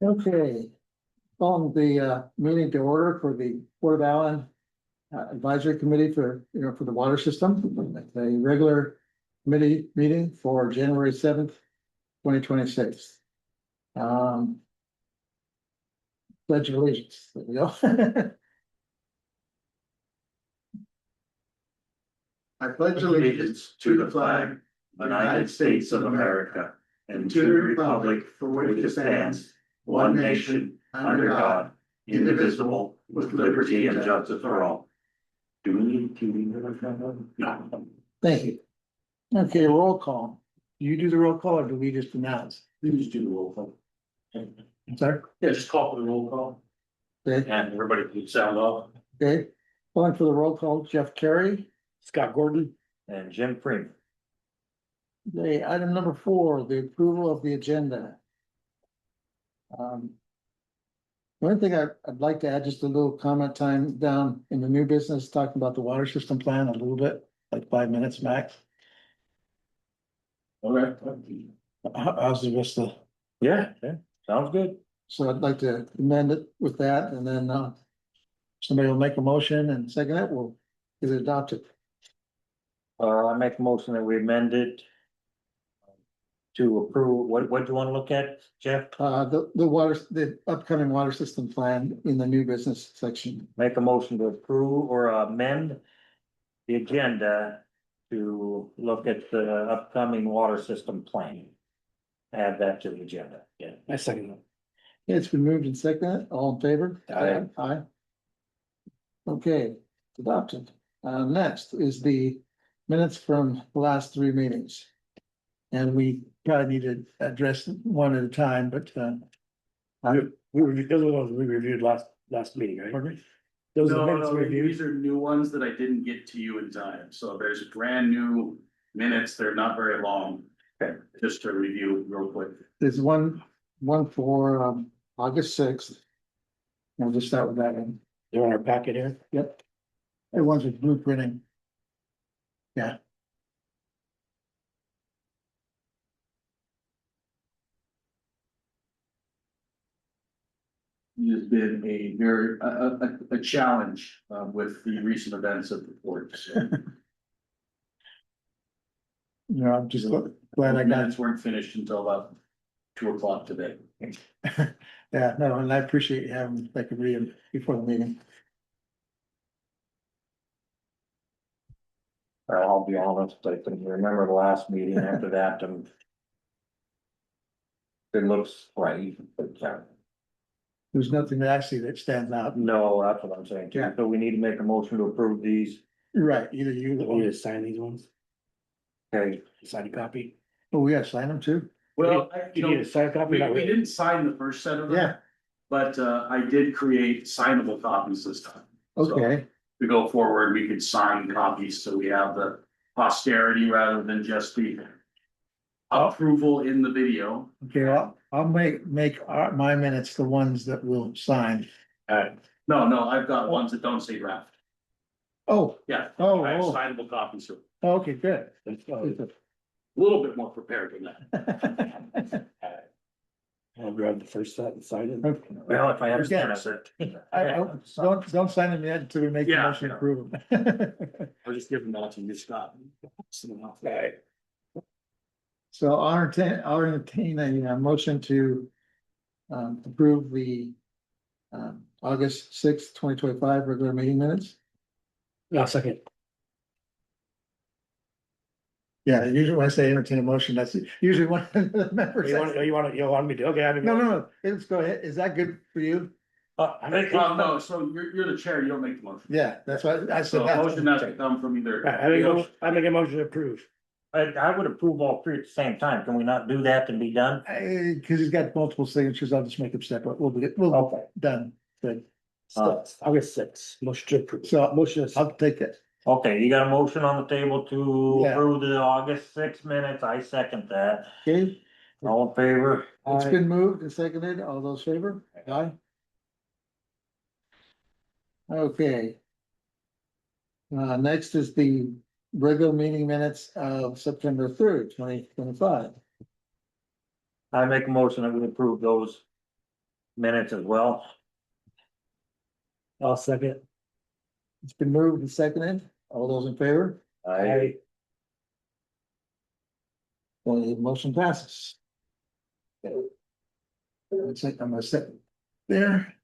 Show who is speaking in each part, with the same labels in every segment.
Speaker 1: Okay, calling the meeting to order for the Port of Allen Advisory Committee for, for the water system. It's a regular committee meeting for January 7th, 2026. Pledge of allegiance. There we go.
Speaker 2: I pledge allegiance to the flag of the United States of America and to the republic for which it stands, one nation, under God, indivisible, with liberty and justice for all. Do we need to? No.
Speaker 1: Thank you. Okay, roll call. Do you do the roll call or do we just announce?
Speaker 2: You just do the roll call.
Speaker 1: I'm sorry?
Speaker 2: Yeah, just call for the roll call
Speaker 1: Okay,
Speaker 2: and everybody can sound off.
Speaker 1: okay. Calling for the roll call, Jeff Carey.
Speaker 2: Scott Gordon. And Jim Freeman.
Speaker 1: Okay, item number 4, the approval of the agenda. One thing I'd like to add just a little comment time down in the new business, talking about the water system plan a little bit, like 5 minutes max.
Speaker 2: Okay.
Speaker 1: How's the rest of,
Speaker 2: Yeah, sounds good.
Speaker 1: so I'd like to amend it with that and then somebody will make a motion and second it, we'll get it adopted.
Speaker 2: I make a motion that we amend it. To approve, what do you wanna look at, Jeff?
Speaker 1: The upcoming water system plan in the new business section.
Speaker 2: Make a motion to approve or amend. The agenda to look at the upcoming water system plan. Add that to the agenda, yeah. I second that.
Speaker 1: It's been moved and seconded, all in favor?
Speaker 2: Aye.
Speaker 1: Aye. Okay, adopted. Next is the minutes from the last 3 meetings. And we probably need to address one at a time, but
Speaker 3: We reviewed, those are the ones we reviewed last meeting, right?
Speaker 1: pardon me?
Speaker 3: Those are the
Speaker 4: No,
Speaker 3: minutes
Speaker 4: no,
Speaker 3: we reviewed.
Speaker 4: these are new ones that I didn't get to you in time, so there's brand new minutes, they're not very long.
Speaker 2: Okay.
Speaker 4: Just to review real quick.
Speaker 1: There's one for August 6th. We'll just start with that one.
Speaker 3: They're in our packet here.
Speaker 1: Yep. It one's with blueprinting. Yeah.
Speaker 4: It has been a very, a challenge, with the recent events of the port, so.
Speaker 1: I'm just glad I got,
Speaker 4: Minutes weren't finished until about 2 o'clock today.
Speaker 1: yeah, no, and I appreciate you having, like, read them before the meeting.
Speaker 2: I'll be honest, I can remember the last meeting after that, it looks right, but
Speaker 1: There's nothing actually that stands out.
Speaker 2: no, that's what I'm saying, too.
Speaker 1: Yeah.
Speaker 2: So we need to make a motion to approve these.
Speaker 1: Right, either you
Speaker 3: We
Speaker 1: or,
Speaker 3: need to sign these ones,
Speaker 2: Okay,
Speaker 3: sign a copy.
Speaker 1: oh, we gotta sign them too?
Speaker 4: Well,
Speaker 3: You need a sign copy?
Speaker 4: we
Speaker 3: Not really.
Speaker 4: didn't sign the first set of them.
Speaker 1: Yeah,
Speaker 4: But I did create signable copies this time. So,
Speaker 1: okay,
Speaker 4: to go forward, we could sign copies, so we have the posterity rather than just the approval in the video.
Speaker 1: okay, I'll make my minutes the ones that we'll sign.
Speaker 4: No, I've got ones that don't say draft.
Speaker 1: Oh,
Speaker 4: Yeah,
Speaker 1: oh,
Speaker 4: I have
Speaker 1: oh,
Speaker 4: signable copies, so
Speaker 1: okay, good.
Speaker 4: a little bit more prepared than that.
Speaker 3: I'll grab the first set and sign it.
Speaker 2: well, if I understand it.
Speaker 1: Don't sign them yet until we make the
Speaker 4: Yeah,
Speaker 1: motion to
Speaker 4: yeah.
Speaker 1: approve them.
Speaker 4: I'll just give them all to you, Scott.
Speaker 3: Right.
Speaker 1: So I'll entertain a motion to approve the August 6th, 2025 regular meeting minutes.
Speaker 3: No, second.
Speaker 1: Yeah, usually when I say entertain a motion, that's usually one of the members.
Speaker 3: You want me to, okay,
Speaker 1: No, let's go ahead. Is that good for you?
Speaker 4: Well, no, so you're the chair, you don't make the motion.
Speaker 1: Yeah, that's what I
Speaker 4: So
Speaker 1: said.
Speaker 4: a motion has to come from either.
Speaker 3: I make a motion to approve.
Speaker 2: I would approve all 3 at the same time. Can we not do that and be done?
Speaker 1: Cause he's got multiple signatures, I'll just make them separate. We'll be
Speaker 2: Okay.
Speaker 1: done. Good.
Speaker 3: August 6th, motion to approve.
Speaker 1: So
Speaker 3: Motion is,
Speaker 1: I'll take it.
Speaker 2: Okay, you got a motion on the table to
Speaker 1: Yeah.
Speaker 2: approve the August 6 minutes. I second that.
Speaker 1: Okay,
Speaker 2: All in favor?
Speaker 1: it's been moved and seconded. All those favor? Aye. Okay. Next is the regular meeting minutes of September 3rd, 2025.
Speaker 5: I make a motion that we approve those minutes as well.
Speaker 3: I'll second.
Speaker 1: It's been moved and seconded. All those in favor?
Speaker 5: I,
Speaker 1: The motion passes. Let's see, I'm gonna set there.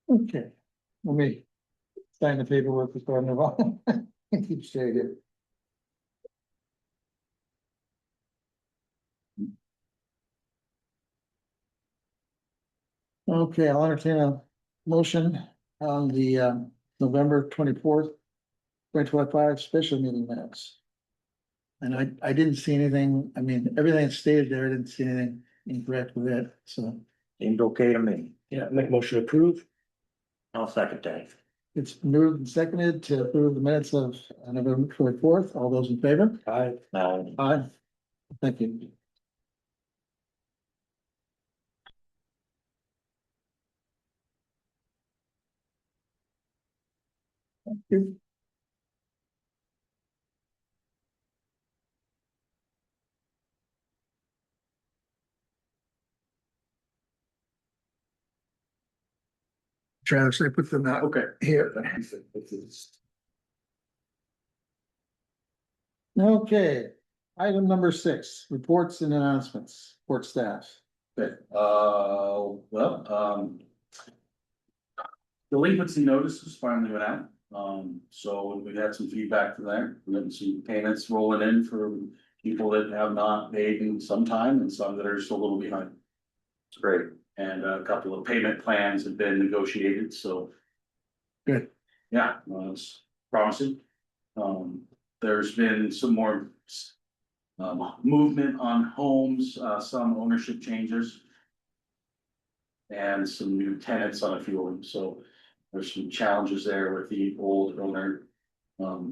Speaker 1: Okay, let me sign the paperwork before I move on. Keep straight here. Okay, I'll entertain a motion on the November 24th, 2025 special meeting minutes. And I didn't see anything, I mean, everything stated there, I didn't see anything incorrect with it, so
Speaker 5: seemed okay to me.
Speaker 3: Yeah, make a motion to approve.
Speaker 5: I'll second that.
Speaker 1: it's moved and seconded to approve the minutes of November 24th. All those in favor?
Speaker 3: Aye.
Speaker 5: Now,
Speaker 1: Aye. Thank you. Thank you. Travis, I put them out
Speaker 4: Okay.
Speaker 1: here. Okay, item number 6, reports and announcements, support staff.
Speaker 4: Okay, delinquency notices finally went out, so we had some feedback from there, we had some payments rolling in for people that have not paid in some time and some that are still a little behind.
Speaker 5: it's great.
Speaker 4: And a couple of payment plans have been negotiated, so.
Speaker 1: Good.
Speaker 4: Yeah, it's promising. There's been some more movement on homes, some ownership changes. And some new tenants on a few of them, so there's some challenges there with the old owner. Or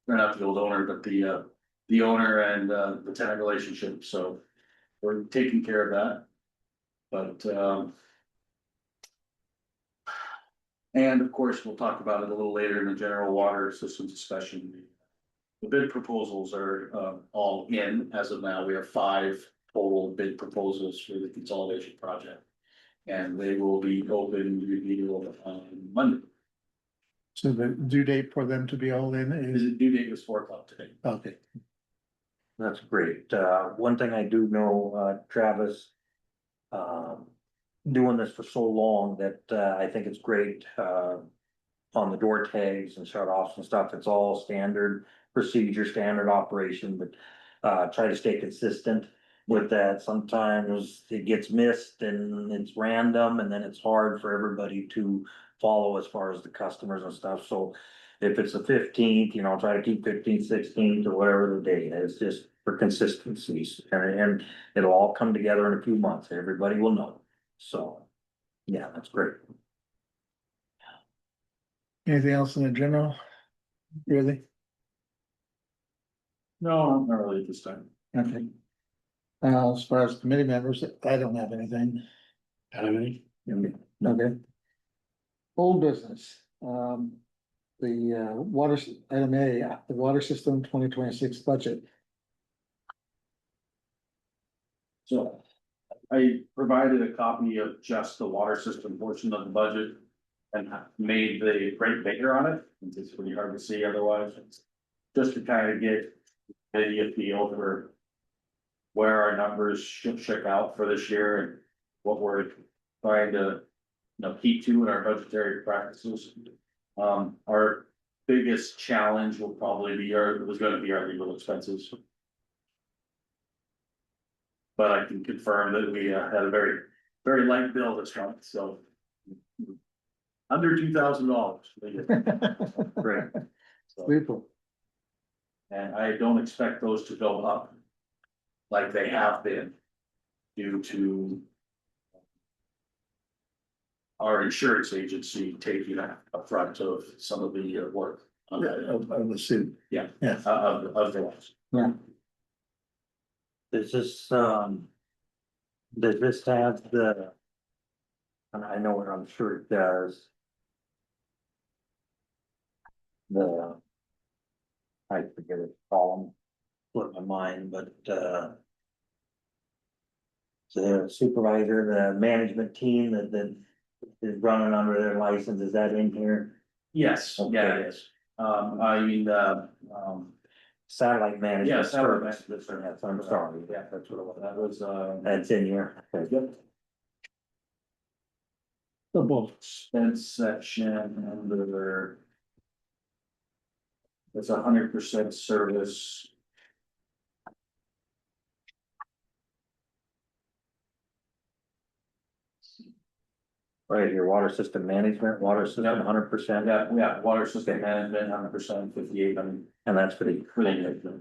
Speaker 4: not the old owner, but the owner and the tenant relationship, so we're taking care of that. But and of course, we'll talk about it a little later in the general water system discussion. The bid proposals are all in as of now. We have 5 total bid proposals for the consolidation project. And they will be open review on Monday.
Speaker 1: So the due date for them to be all in
Speaker 4: The
Speaker 1: is,
Speaker 4: due date was 4 o'clock today.
Speaker 1: okay,
Speaker 5: That's great. One thing I do know, Travis. Doing this for so long that, I think it's great, on the door tags and shut offs and stuff. It's all standard procedure, standard operation, but, try to stay consistent with that. Sometimes it gets missed and it's random and then it's hard for everybody to follow as far as the customers and stuff. So if it's the 15th, try to keep 15th, 16th or whatever the date is, just for consistencies. And it'll all come together in a few months. Everybody will know. So, yeah, that's great.
Speaker 1: anything else in the general? Really?
Speaker 4: No, not really at this time.
Speaker 1: Okay. As far as committee members, I don't have anything. Okay. Old business, the water, item A, the water system 2026 budget.
Speaker 4: So I provided a copy of just the water system portion of the budget. And made the great bigger on it, it's pretty hard to see otherwise. Just to kind of get a feel for where our numbers should check out for this year and what we're trying to, keep to in our budgetary practices. Our biggest challenge will probably be was gonna be our legal expenses. But I can confirm that we had a very, very light bill this month, so. Under $2,000.
Speaker 1: Great.
Speaker 4: So,
Speaker 1: People,
Speaker 4: and I don't expect those to go up. Like they have been. Due to. Our insurance agency taking a front of some of the work. On that,
Speaker 1: of the suit.
Speaker 4: Yeah.
Speaker 1: Yeah.
Speaker 4: Of the loss.
Speaker 1: Yeah.
Speaker 5: Does this have the? And I know, I'm sure it does. The I forget it, column, slipped my mind, but, the supervisor, the management team that is running under their license, is that in here?
Speaker 4: Yes, yeah, it is. I mean,
Speaker 5: Satellite management.
Speaker 4: yeah, satellite
Speaker 5: service.
Speaker 4: management.
Speaker 5: Yes, I'm sorry,
Speaker 4: Yeah, that's what it was. That was,
Speaker 5: that's in here. Okay.
Speaker 4: yep,
Speaker 1: The both.
Speaker 4: expense section under. It's 100% service.
Speaker 5: Right, your water system management, water system,
Speaker 4: Yeah.
Speaker 5: 100%.
Speaker 4: Yeah, water system management, 100%, 58,
Speaker 5: And that's for the,
Speaker 4: for the.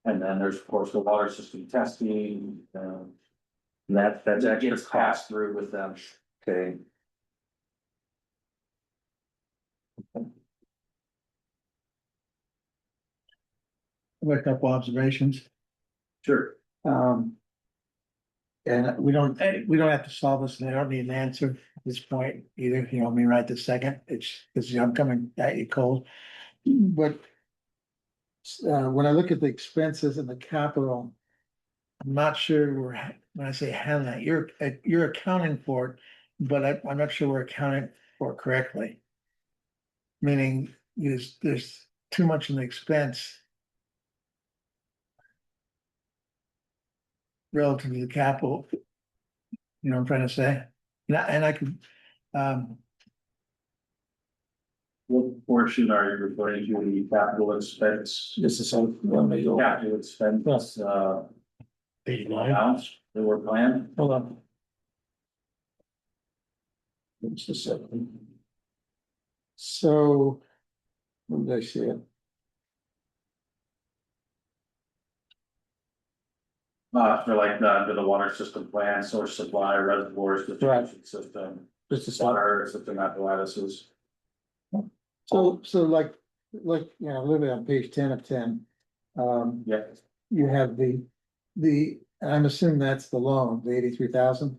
Speaker 4: And then there's, of course, the water system testing,
Speaker 5: that's
Speaker 4: that
Speaker 5: extra
Speaker 4: gets
Speaker 5: cost,
Speaker 4: passed through with them.
Speaker 5: okay.
Speaker 1: I have a couple observations.
Speaker 4: Sure.
Speaker 1: And we don't have to solve this, and I don't need an answer at this point either, you know, I mean, right this second, it's, because I'm coming at you cold. But when I look at the expenses and the capital, I'm not sure when I say handling that, you're accounting for it, but I'm not sure we're accounting for it correctly. Meaning, there's too much in the expense relative to the capital. You know what I'm trying to say? And I could,
Speaker 4: What portion are you referring to, the capital expense?
Speaker 1: this is so, let me go,
Speaker 4: Capital expense,
Speaker 3: 89.
Speaker 4: amounts that were planned?
Speaker 1: hold on. It's the second. So, what did I see it?
Speaker 4: For like the water system plan, source supply, reservoirs, distribution system,
Speaker 1: Just a second.
Speaker 4: water system apparatuses.
Speaker 1: So like, you know, literally on page 10 of 10.
Speaker 4: Yeah,
Speaker 1: You have I'm assuming that's the loan, the 83,000.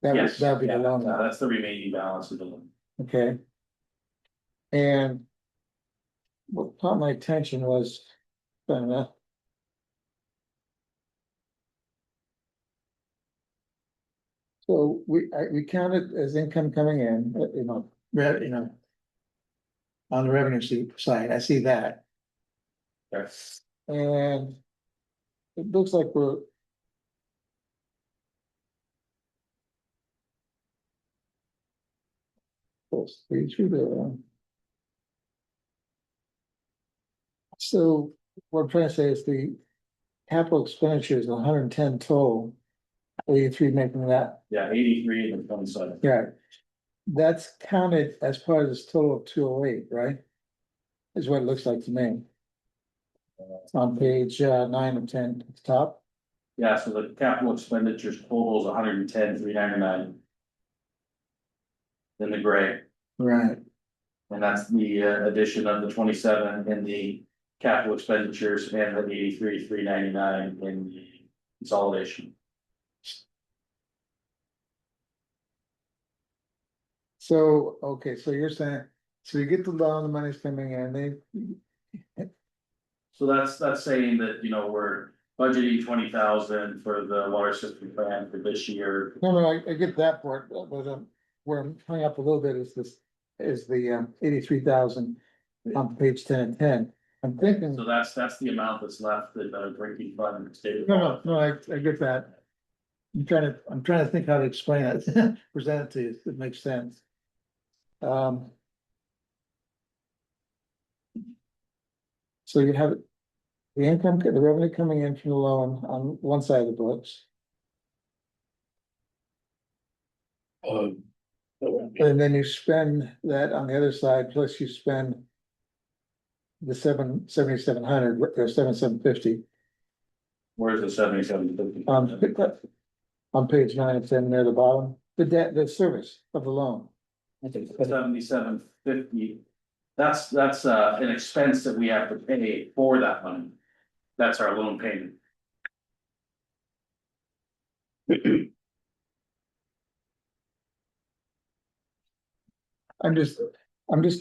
Speaker 4: yes,
Speaker 1: That'd be the
Speaker 4: yeah,
Speaker 1: loan,
Speaker 4: that's the remaining balance of the loan.
Speaker 1: okay? And what caught my attention was, so we counted as income coming in, you know, on the revenue side, I see that,
Speaker 4: Yes.
Speaker 1: and it looks like we're close, pretty true there. So what I'm trying to say is the capital expenditure is 110 total, 83 making that,
Speaker 4: Yeah, 83 and 27.
Speaker 1: yeah. That's counted as part of this total of 208, right? Is what it looks like to me. On page 9 of 10 at the top.
Speaker 4: Yeah, so the capital expenditures total is 110,399. In the gray,
Speaker 1: Right.
Speaker 4: and that's the addition of the 27 in the capital expenditures and the 83,399 in the consolidation.
Speaker 1: So, okay, so you're saying, so you get the loan, the money's coming in,
Speaker 4: So that's saying that, you know, we're budgeting 20,000 for the water system plan for this year.
Speaker 1: no, I get that part, but where I'm hung up a little bit is the 83,000 on page 10 and 10. I'm thinking,
Speaker 4: So that's the amount that's left in the drinking fund in the state. of
Speaker 1: no, I get that. I'm trying to think how to explain it, present it to you, it makes sense. So you have the income, the revenue coming in from the loan on one side of the books, and then you spend that on the other side, plus you spend the 7,700 or 7,750
Speaker 4: Where's the 7750?
Speaker 1: on page 9 of 10 near the bottom, the service of the loan.
Speaker 4: 7750. That's an expense that we have to pay for that money. That's our loan payment.
Speaker 1: I'm just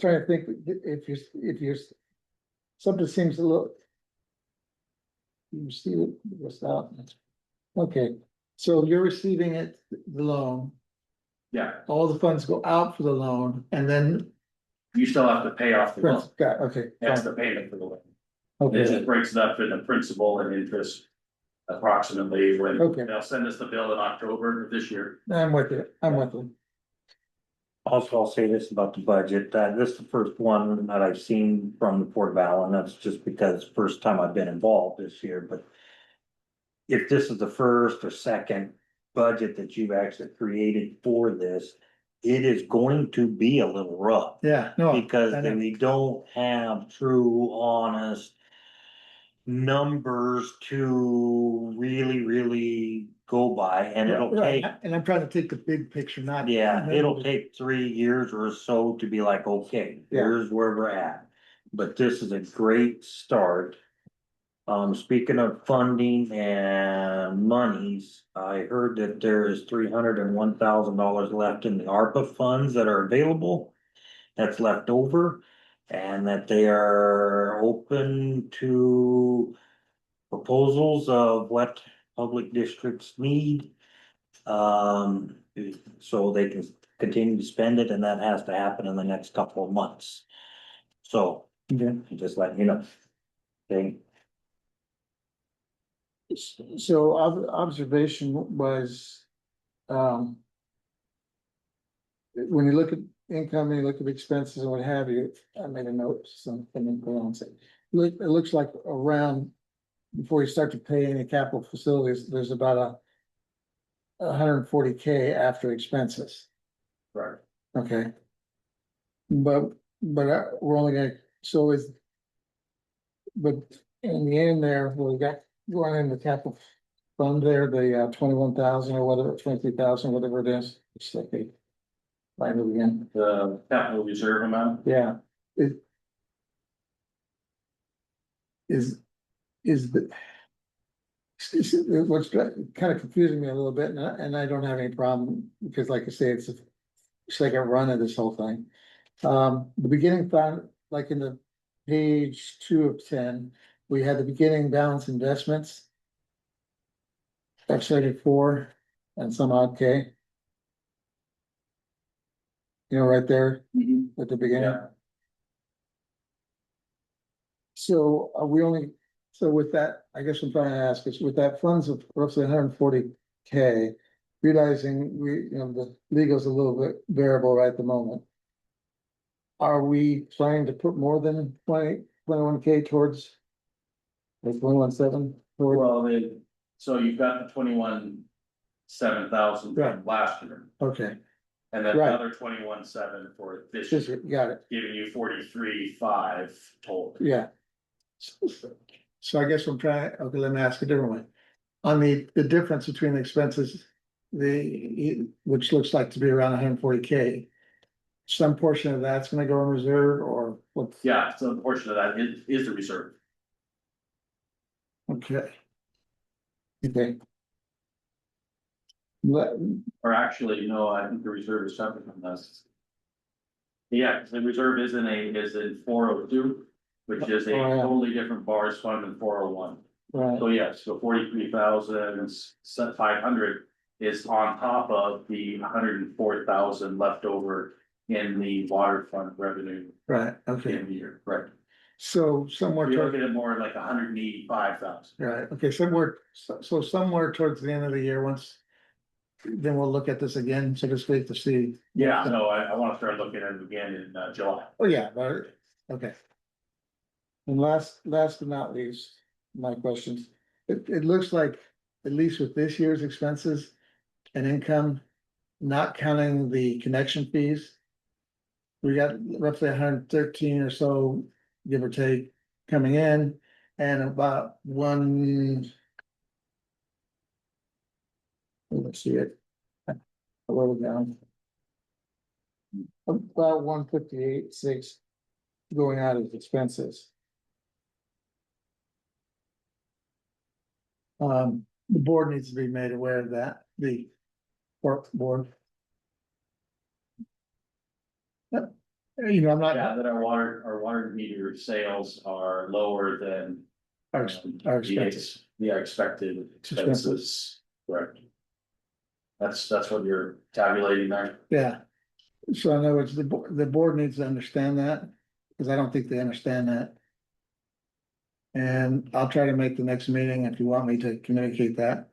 Speaker 1: trying to think, if you're something seems a little. You see it, what's out? Okay, so you're receiving it, the loan,
Speaker 4: Yeah,
Speaker 1: all the funds go out for the loan, and then.
Speaker 4: you still have to pay off the loan.
Speaker 1: Got, okay,
Speaker 4: That's
Speaker 1: fine,
Speaker 4: the payment for the loan. It
Speaker 1: okay,
Speaker 4: just breaks it up into principal and interest approximately when
Speaker 1: Okay.
Speaker 4: they'll send us the bill in October of this year.
Speaker 1: I'm with you, I'm with you.
Speaker 5: Also, I'll say this about the budget, this is the first one that I've seen from the Port of Allen, that's just because it's the first time I've been involved this year, but. If this is the first or second budget that you've actually created for this, it is going to be a little rough.
Speaker 1: Yeah, no.
Speaker 5: Because
Speaker 1: I know.
Speaker 5: we don't have true, honest numbers to really go by, and it'll
Speaker 1: Right,
Speaker 5: take.
Speaker 1: and I'm trying to take the big picture, not.
Speaker 5: Yeah, it'll take 3 years or so to be like, okay,
Speaker 1: Yeah.
Speaker 5: here's where we're at. But this is a great start. Speaking of funding and monies, I heard that there is $301,000 left in the ARPA funds that are available. That's left over, and that they are open to proposals of what public districts need. So they can continue to spend it, and that has to happen in the next couple of months. So,
Speaker 1: Okay.
Speaker 5: just letting you know. Okay.
Speaker 1: So observation was, when you look at income, and you look at expenses and what have you, I made a note, something in balance. It looks like around, before you start to pay any capital facilities, there's about a 140K after expenses,
Speaker 4: Right.
Speaker 1: okay? But, we're only gonna, so is. But in the end there, we got going in the capital fund there, the 21,000 or whatever, 23,000, whatever it is. It's like a. Find it again,
Speaker 4: The capital reserve amount,
Speaker 1: yeah, it. Is the. What's kind of confusing me a little bit, and I don't have any problem, because like I say, it's like a run of this whole thing. The beginning fund, like in the page 2 of 10, we had the beginning balance investments. F-34 and some odd K. You know, right there at the beginning.
Speaker 4: yeah,
Speaker 1: So are we only, so with that, I guess I'm trying to ask is with that funds of roughly 140K, realizing the legal's a little bit variable right at the moment. Are we planning to put more than 21K towards? Like 21.7 toward,
Speaker 4: well, so you've got the 21,700
Speaker 1: Right.
Speaker 4: from last year.
Speaker 1: okay,
Speaker 4: And then
Speaker 1: Right.
Speaker 4: another 21,700 for this
Speaker 1: just,
Speaker 4: year,
Speaker 1: got it,
Speaker 4: giving you 43,500 total.
Speaker 1: yeah. So I guess I'm trying, okay, let me ask a different way. On the difference between the expenses, which looks like to be around 140K. Some portion of that's gonna go in reserve or what?
Speaker 4: Yeah, so a portion of that is the reserve.
Speaker 1: Okay. Okay. But,
Speaker 4: Or actually, no, I think the reserve is separate from this. Yeah, 'cause the reserve is in 402, which is a
Speaker 1: Oh, yeah.
Speaker 4: totally different bars fund than 401.
Speaker 1: right,
Speaker 4: So yes, so 43,500 is on top of the 104,000 left over in the water fund revenue
Speaker 1: right, okay,
Speaker 4: in the year, right?
Speaker 1: so somewhere
Speaker 4: You're
Speaker 1: toward,
Speaker 4: looking at more like 185,000.
Speaker 1: right, okay, somewhere, so somewhere towards the end of the year, once. Then we'll look at this again, so to speak, to see.
Speaker 4: Yeah, no, I wanna start looking at it again in July.
Speaker 1: Oh, yeah, but, okay. And last but not least, my questions, it looks like, at least with this year's expenses and income, not counting the connection fees. We got roughly 113 or so, give or take, coming in, and about one. Let's see it. A little down. About 158.6 going out as expenses. The board needs to be made aware of that, the board. Yep, You know, I'm not,
Speaker 4: Yeah, that our water meter sales are lower than.
Speaker 1: our, our expenses.
Speaker 4: The expected expenses, correct. That's what you're tabulating there.
Speaker 1: Yeah. So in other words, the board needs to understand that, because I don't think they understand that. And I'll try to make the next meeting if you want me to communicate that.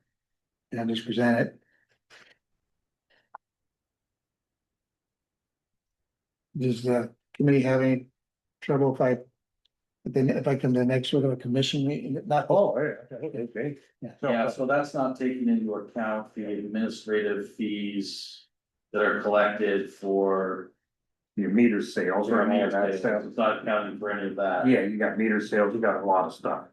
Speaker 1: And just present it. Does the committee have any trouble if I come to the next regular commission meeting, not,
Speaker 3: Okay, great.
Speaker 4: Yeah, so that's not taking into account the administrative fees that are collected for.
Speaker 5: Your meter sales.
Speaker 4: For
Speaker 5: or
Speaker 4: meter
Speaker 5: that
Speaker 4: sales.
Speaker 5: stuff.
Speaker 4: It's not accounting for any of that.
Speaker 5: Yeah, you got meter sales, you got a lot of stuff.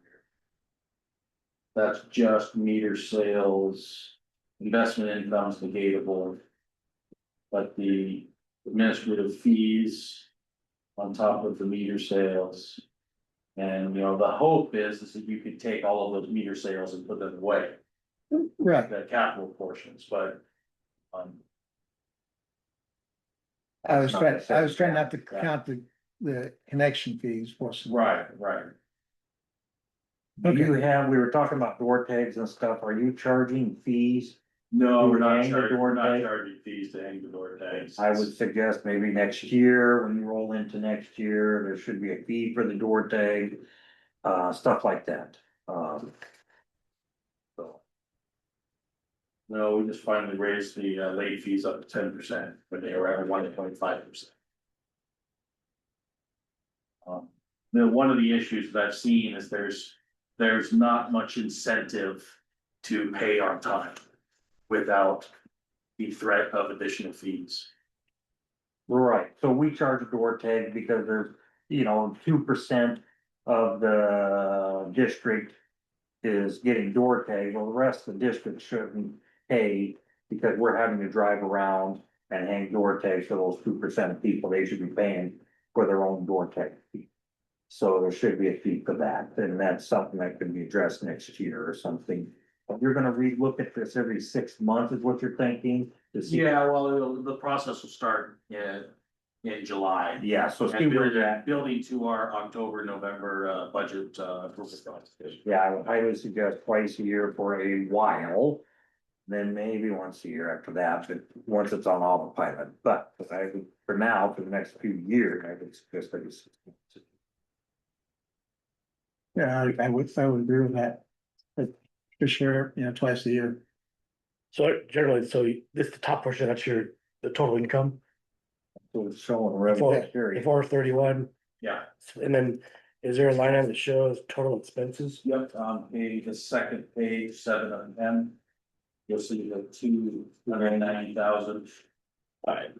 Speaker 4: That's just meter sales, investment income is negatable. But the administrative fees on top of the meter sales. And, the hope is that you could take all of those meter sales and put them away,
Speaker 1: right,
Speaker 4: the capital portions, but.
Speaker 1: I was trying not to count the connection fees portion.
Speaker 4: Right.
Speaker 5: Do you have, we were talking about door tags and stuff, are you charging fees?
Speaker 4: No, we're not
Speaker 5: Hang the
Speaker 4: charging,
Speaker 5: door
Speaker 4: we're not
Speaker 5: tag?
Speaker 4: charging fees to hang the door tags.
Speaker 5: I would suggest maybe next year, when you roll into next year, there should be a fee for the door tag, stuff like that. So,
Speaker 4: No, we just finally raised the late fees up to 10%, but they were at 1.5%. One of the issues that I've seen is there's not much incentive to pay on time without the threat of additional fees.
Speaker 5: right, so we charge a door tag because there's, 2% of the district is getting door tag, well, the rest of the district shouldn't pay because we're having to drive around and hang door tags for those 2% of people, they should be paying for their own door tag fee. So there should be a fee for that, and that's something that can be addressed next year or something. But you're gonna relook at this every 6 months is what you're thinking? To see-
Speaker 4: Yeah, well, the process will start in July.
Speaker 5: Yeah, so see
Speaker 4: And
Speaker 5: where you're at.
Speaker 4: building to our October, November budget approval process.
Speaker 5: Yeah, I would highly suggest twice a year for a while. Then maybe once a year after that, but once it's on autopilot, but for now, for the next few years, I would suggest that it's.
Speaker 1: Yeah, I would agree with that. But for sure, twice a year.
Speaker 3: So generally, this the top portion, that's the total income,
Speaker 5: So it's showing
Speaker 3: Before-
Speaker 5: revenue period.
Speaker 3: 431,
Speaker 4: Yeah,
Speaker 3: and then is there a line item that shows total expenses?
Speaker 4: yep, on the second page, 7 of 10. You'll see the 290,000. Alright.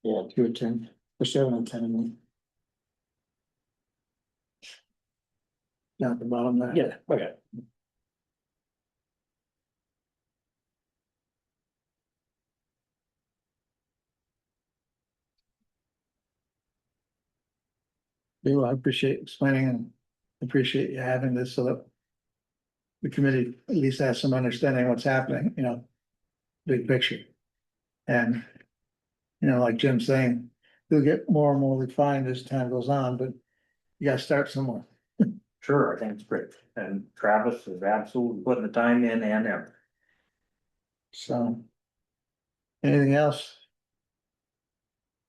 Speaker 1: Yeah, 2 and 10, or 7 and 10. Down at the bottom there.
Speaker 3: Yeah, okay.
Speaker 1: Well, I appreciate explaining and appreciate you having this so that the committee at least has some understanding of what's happening, big picture. And, like Jim's saying, they'll get more and more refined as time goes on, but you gotta start somewhere.
Speaker 5: Sure, I think it's great, and Travis is absolutely putting the time in and effort.
Speaker 1: So. Anything else?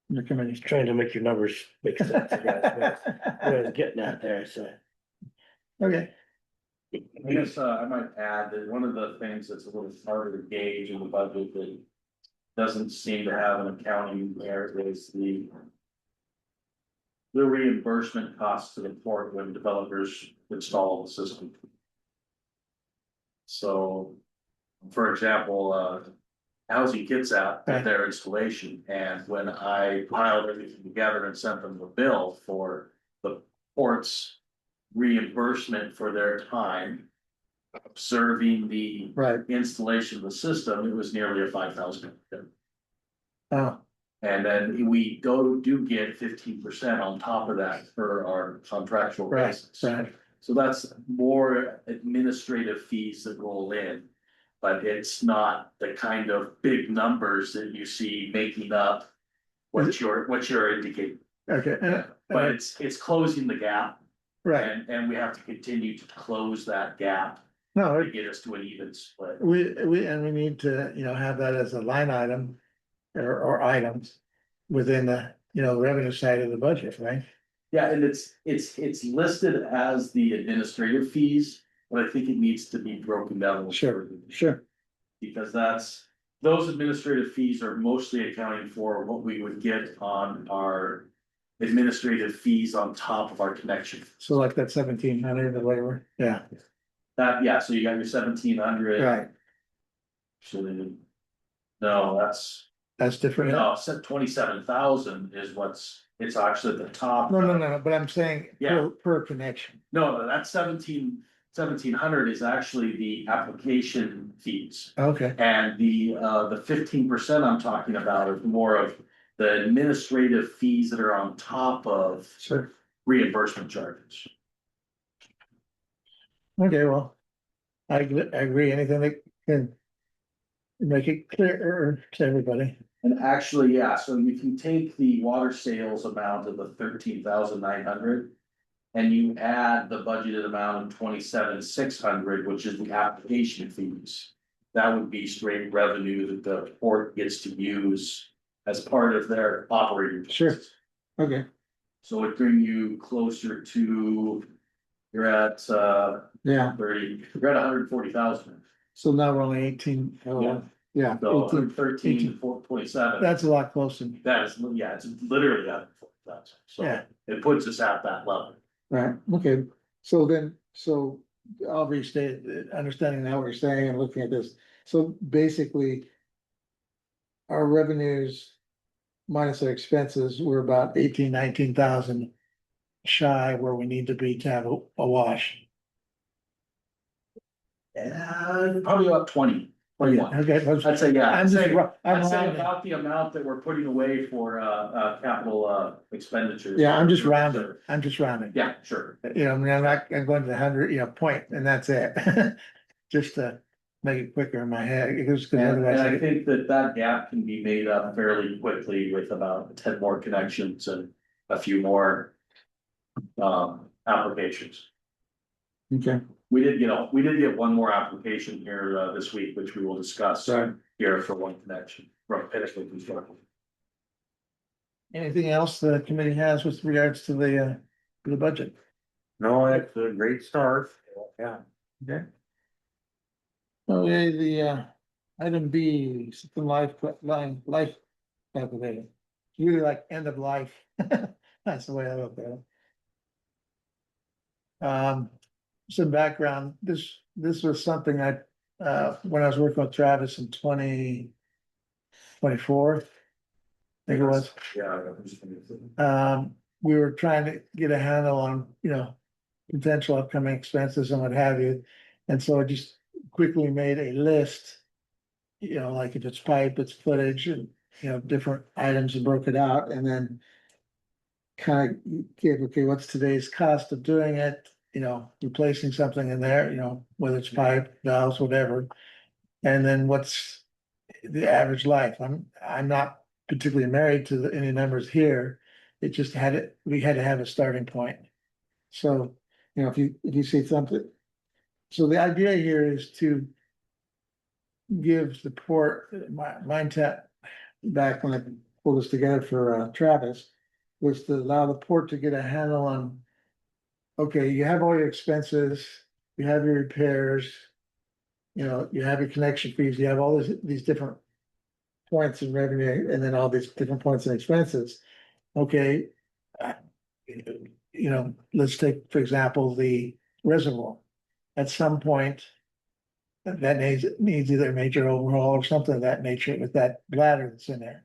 Speaker 1: The committee.
Speaker 3: Trying to make your numbers make sense, I guess, what I was getting at there, so.
Speaker 1: Okay,
Speaker 4: I guess I might add that one of the things that's a little harder to gauge in the budget that doesn't seem to have an accounting there is the reimbursement costs to the port when developers install the system. So, for example, Housing Kits out at their installation, and when I piled everything together and sent them the bill for the port's reimbursement for their time observing the
Speaker 1: right,
Speaker 4: installation of the system, it was nearly a 5,000.
Speaker 1: oh,
Speaker 4: And then we do get 15% on top of that for our contractual basis.
Speaker 1: right.
Speaker 4: So that's more administrative fees that roll in. But it's not the kind of big numbers that you see making up what you're indicating.
Speaker 1: Okay,
Speaker 4: But it's closing the gap.
Speaker 1: right,
Speaker 4: And we have to continue to close that gap
Speaker 1: no,
Speaker 4: to get us to an even split.
Speaker 1: we need to, have that as a line item. Or items within the, revenue side of the budget, right?
Speaker 4: Yeah, and it's listed as the administrative fees, but I think it needs to be broken down. a little
Speaker 1: Sure,
Speaker 4: further.
Speaker 1: sure,
Speaker 4: Because those administrative fees are mostly accounting for what we would get on our administrative fees on top of our connection.
Speaker 1: so like that 1,700 or whatever, yeah,
Speaker 4: Yeah, so you got your 1,700.
Speaker 1: right,
Speaker 4: So then, no,
Speaker 1: that's different.
Speaker 4: no, 27,000 is it's actually at the top.
Speaker 1: No, but I'm saying
Speaker 4: Yeah.
Speaker 1: per connection,
Speaker 4: No, that's 1,700 is actually the application fees.
Speaker 1: okay,
Speaker 4: And the 15% I'm talking about is more of the administrative fees that are on top of
Speaker 1: sure,
Speaker 4: reimbursement charges.
Speaker 1: okay, well. I agree, anything that can. Make it clearer to everybody,
Speaker 4: And actually, yeah, so if you take the water sales amount of the 13,900. And you add the budgeted amount of 27,600, which is the application fees. That would be straight revenue that the port gets to use as part of their operating.
Speaker 1: Sure.
Speaker 4: costs.
Speaker 1: okay,
Speaker 4: So it bring you closer to, you're at
Speaker 1: yeah,
Speaker 4: 30, you're at 140,000.
Speaker 1: so now we're only 18,
Speaker 4: Yeah.
Speaker 1: yeah,
Speaker 4: So
Speaker 1: 18,
Speaker 4: 13, 4.7.
Speaker 1: that's a lot closer,
Speaker 4: That is, yeah, it's literally at 40,000. So
Speaker 1: Yeah.
Speaker 4: it puts us at that level.
Speaker 1: right, okay, so I'll restate, understanding now what you're saying and looking at this, so basically. Our revenues minus our expenses were about 19,000 shy where we need to be to have a wash.
Speaker 4: Probably about 20, 21.
Speaker 1: Okay,
Speaker 4: I'd say, yeah,
Speaker 1: I'm just, I'm
Speaker 4: I'd say
Speaker 1: rounding.
Speaker 4: about the amount that we're putting away for capital expenditures.
Speaker 1: Yeah, I'm just rounding,
Speaker 4: Yeah, sure.
Speaker 1: I mean, I'm going to the 100, point, and that's it. Just to make it quicker in my head, because
Speaker 4: And
Speaker 1: otherwise,
Speaker 4: I think that gap can be made up fairly quickly with about 10 more connections and a few more applications.
Speaker 1: okay,
Speaker 4: We did get one more application here this week, which we will discuss
Speaker 1: Right.
Speaker 4: here for one connection from Pinnacle Construction.
Speaker 1: anything else the committee has with regards to the budget?
Speaker 5: No, it's a great start, yeah.
Speaker 1: Okay. Okay, the item B, something life calculator. Really like end of life. That's the way I look at it. Some background, this was something I, when I was working with Travis in 2024. I think it was.
Speaker 4: Yeah.
Speaker 1: We were trying to get a handle on, potential upcoming expenses and what have you. And so I just quickly made a list. Like if it's pipe, it's footage and, different items and broke it out and then. Kind of gave, okay, what's today's cost of doing it, replacing something in there, whether it's pipe, valves, whatever. And then what's the average life? I'm not particularly married to any numbers here. It just we had to have a starting point. So, if you see something. So the idea here is to. Give the port, mine tap back when I pulled this together for Travis. Was to allow the port to get a handle on. Okay, you have all your expenses, you have your repairs. You have your connection fees, you have all these different. Points in revenue and then all these different points in expenses. Okay. Let's take, for example, the reservoir. At some point. That needs either a major overhaul or something of that nature with that bladder that's in there.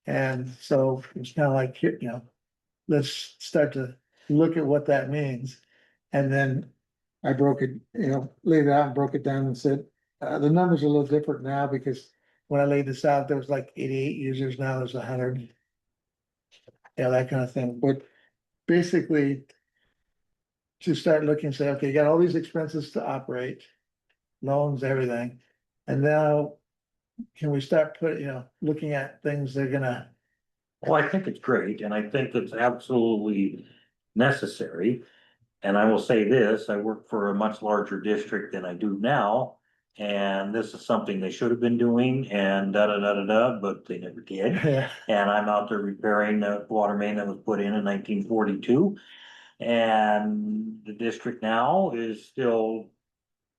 Speaker 1: And so it's kind of like, let's start to look at what that means. And then I broke it, laid it out and broke it down and said, the numbers are a little different now because when I laid this out, there was like 88 users, now there's 100. Yeah, that kind of thing, but basically. To start looking and say, okay, you got all these expenses to operate. loans, everything. And now, can we start looking at things that are gonna,
Speaker 5: Well, I think it's great, and I think it's absolutely necessary. And I will say this, I work for a much larger district than I do now. And this is something they should have been doing and da da da da da, but they never did.
Speaker 1: yeah,
Speaker 5: And I'm out there repairing the water main that was put in 1942. And the district now is still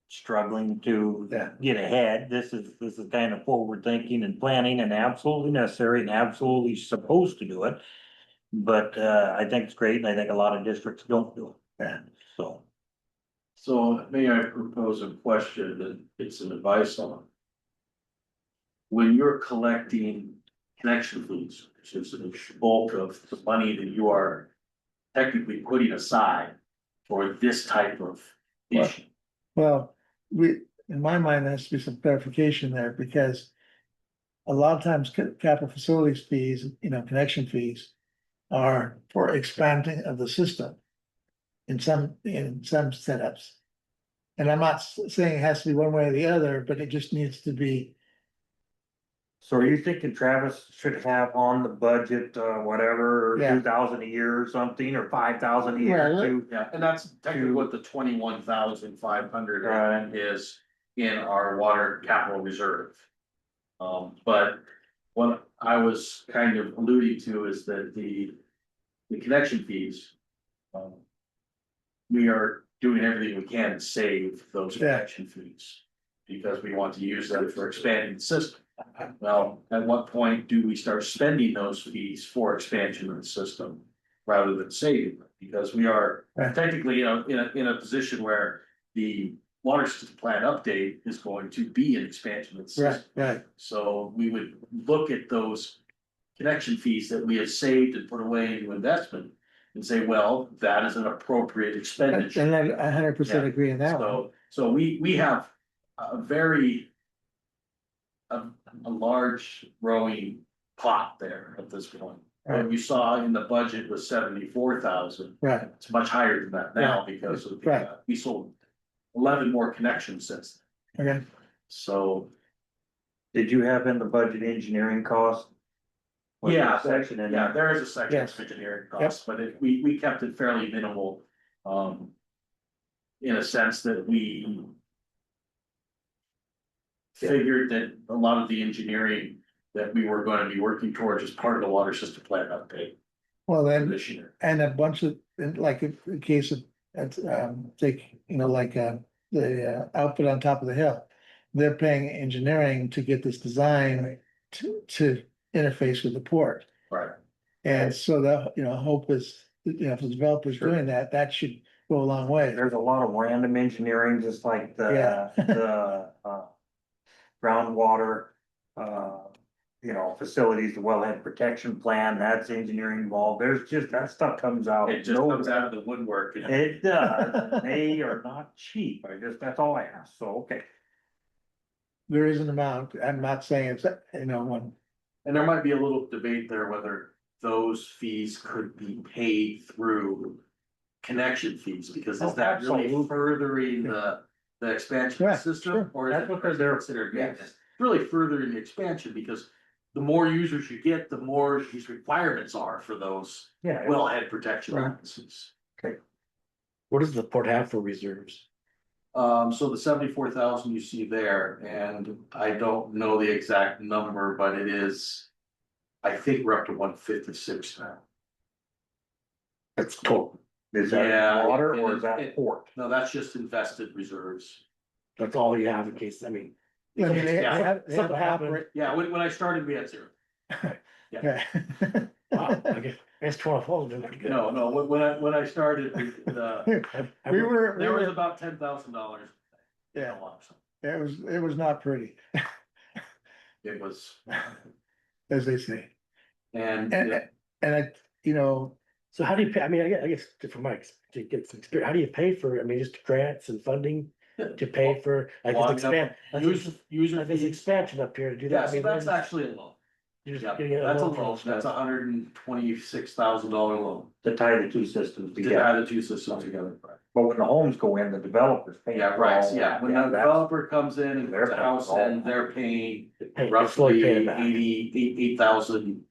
Speaker 5: struggling to
Speaker 1: Yeah.
Speaker 5: get ahead. This is kind of forward thinking and planning and absolutely necessary and absolutely supposed to do it. But I think it's great, and I think a lot of districts don't do it.
Speaker 1: Yeah.
Speaker 5: So,
Speaker 4: So may I propose a question that it's some advice on? When you're collecting connection fees, which is the bulk of the money that you are technically putting aside for this type of issue.
Speaker 1: well, in my mind, there has to be some clarification there, because a lot of times capital facilities fees, connection fees are for expanding of the system in some setups. And I'm not saying it has to be one way or the other, but it just needs to be,
Speaker 5: so are you thinking Travis should have on the budget, whatever,
Speaker 1: Yeah.
Speaker 5: 2,000 a year or something, or 5,000 a year
Speaker 1: Well,
Speaker 5: to?
Speaker 4: Yeah, and that's technically what the 21,500
Speaker 5: Right.
Speaker 4: is in our water capital reserve. But what I was kind of alluding to is that the connection fees. We are doing everything we can to save those
Speaker 1: Yeah.
Speaker 4: connection fees. Because we want to use them for expanding the system. Well, at what point do we start spending those fees for expansion of the system? Rather than saving them, because we are
Speaker 1: Right.
Speaker 4: technically, in a position where the water system plan update is going to be an expansion of the
Speaker 1: right,
Speaker 4: system.
Speaker 1: right,
Speaker 4: So we would look at those connection fees that we have saved and put away into investment. And say, well, that is an appropriate expenditure.
Speaker 1: and I 100%
Speaker 4: Yeah.
Speaker 1: agree in that one.
Speaker 4: So we have a very. A large growing pot there at this point.
Speaker 1: Right.
Speaker 4: What you saw in the budget was 74,000.
Speaker 1: Right,
Speaker 4: It's much higher than that now because of,
Speaker 1: Right.
Speaker 4: we sold 11 more connections since.
Speaker 1: okay,
Speaker 4: So,
Speaker 5: Did you have in the budget engineering cost? Was there a
Speaker 4: yeah,
Speaker 5: Section in
Speaker 4: yeah,
Speaker 5: there.
Speaker 4: there is a section
Speaker 1: Yes.
Speaker 4: of engineering costs, but we kept it fairly minimal. In a sense that we. Figured that a lot of the engineering that we were going to be working towards as part of the water system plan update
Speaker 1: well then,
Speaker 4: this year.
Speaker 1: and a bunch of, like in the case of, take, the output on top of the hill. They're paying engineering to get this design to interface with the port.
Speaker 4: Right.
Speaker 1: And so the, hope is, if the developer's
Speaker 5: Sure.
Speaker 1: doing that, that should go a long way.
Speaker 5: There's a lot of random engineering, just like
Speaker 1: Yeah.
Speaker 5: the groundwater, facilities, the wellhead protection plan, that's engineering involved. There's just, that stuff comes out.
Speaker 4: It just comes out of the woodwork.
Speaker 5: It does. They are not cheap. That's all I ask. So, okay.
Speaker 1: There is an amount, I'm not saying it's, one,
Speaker 4: And there might be a little debate there whether those fees could be paid through connection fees, because
Speaker 5: Oh,
Speaker 4: is that really
Speaker 5: absolutely.
Speaker 4: furthering the expansion of
Speaker 1: Right,
Speaker 4: the system?
Speaker 1: sure.
Speaker 4: Or is
Speaker 5: That's
Speaker 4: it
Speaker 5: what they're
Speaker 4: considered
Speaker 1: Yes.
Speaker 4: maintenance? Really furthering the expansion, because the more users you get, the more these requirements are for those
Speaker 5: Yeah.
Speaker 4: wellhead protection
Speaker 1: Right.
Speaker 4: licenses.
Speaker 3: What does the port have for reserves?
Speaker 4: So the 74,000 you see there, and I don't know the exact number, but it is. I think we're up to 156 now.
Speaker 3: That's total.
Speaker 5: Is
Speaker 4: Yeah,
Speaker 5: that water or
Speaker 4: it-
Speaker 5: is that
Speaker 4: it-
Speaker 5: port?
Speaker 4: No, that's just invested reserves.
Speaker 3: That's all you have in case, I mean,
Speaker 1: I mean, they
Speaker 4: Yeah.
Speaker 1: have, they have
Speaker 3: Something happened.
Speaker 1: operate.
Speaker 4: Yeah, when I started, we had zero.
Speaker 1: Yeah.
Speaker 3: wow, I guess 12 holes is pretty good.
Speaker 4: No, when I started,
Speaker 1: We were,
Speaker 4: there was about $10,000.
Speaker 1: yeah, it was not pretty,
Speaker 4: It was,
Speaker 1: as they say.
Speaker 4: and
Speaker 1: And, and
Speaker 3: So how do you pay, I mean, I guess from my, to get some experience, how do you pay for, I mean, just grants and funding to pay for, like,
Speaker 4: Well,
Speaker 3: this expand, like
Speaker 4: user
Speaker 3: this
Speaker 4: fees.
Speaker 3: expansion up here to do
Speaker 4: Yeah,
Speaker 3: that? I
Speaker 4: so
Speaker 3: mean,
Speaker 4: that's
Speaker 3: when-
Speaker 4: actually a loan.
Speaker 3: You're just
Speaker 4: Yeah,
Speaker 3: getting
Speaker 4: that's a
Speaker 3: loan
Speaker 4: loan,
Speaker 3: from
Speaker 4: that's
Speaker 3: stuff.
Speaker 4: $126,000 loan
Speaker 5: To tie the two systems
Speaker 4: to
Speaker 5: together.
Speaker 4: tie the two systems together.
Speaker 5: But when the homes go in, the developers pay.
Speaker 4: Yeah,
Speaker 5: for
Speaker 4: right,
Speaker 5: all
Speaker 4: yeah,
Speaker 5: that.
Speaker 4: when
Speaker 5: Yeah,
Speaker 4: the
Speaker 5: that's-
Speaker 4: developer comes in and
Speaker 5: They're
Speaker 4: builds a
Speaker 5: paying
Speaker 4: house
Speaker 5: all
Speaker 4: and
Speaker 5: that.
Speaker 4: they're paying
Speaker 3: You're slowly paying
Speaker 4: roughly
Speaker 3: it back.
Speaker 4: 8,000.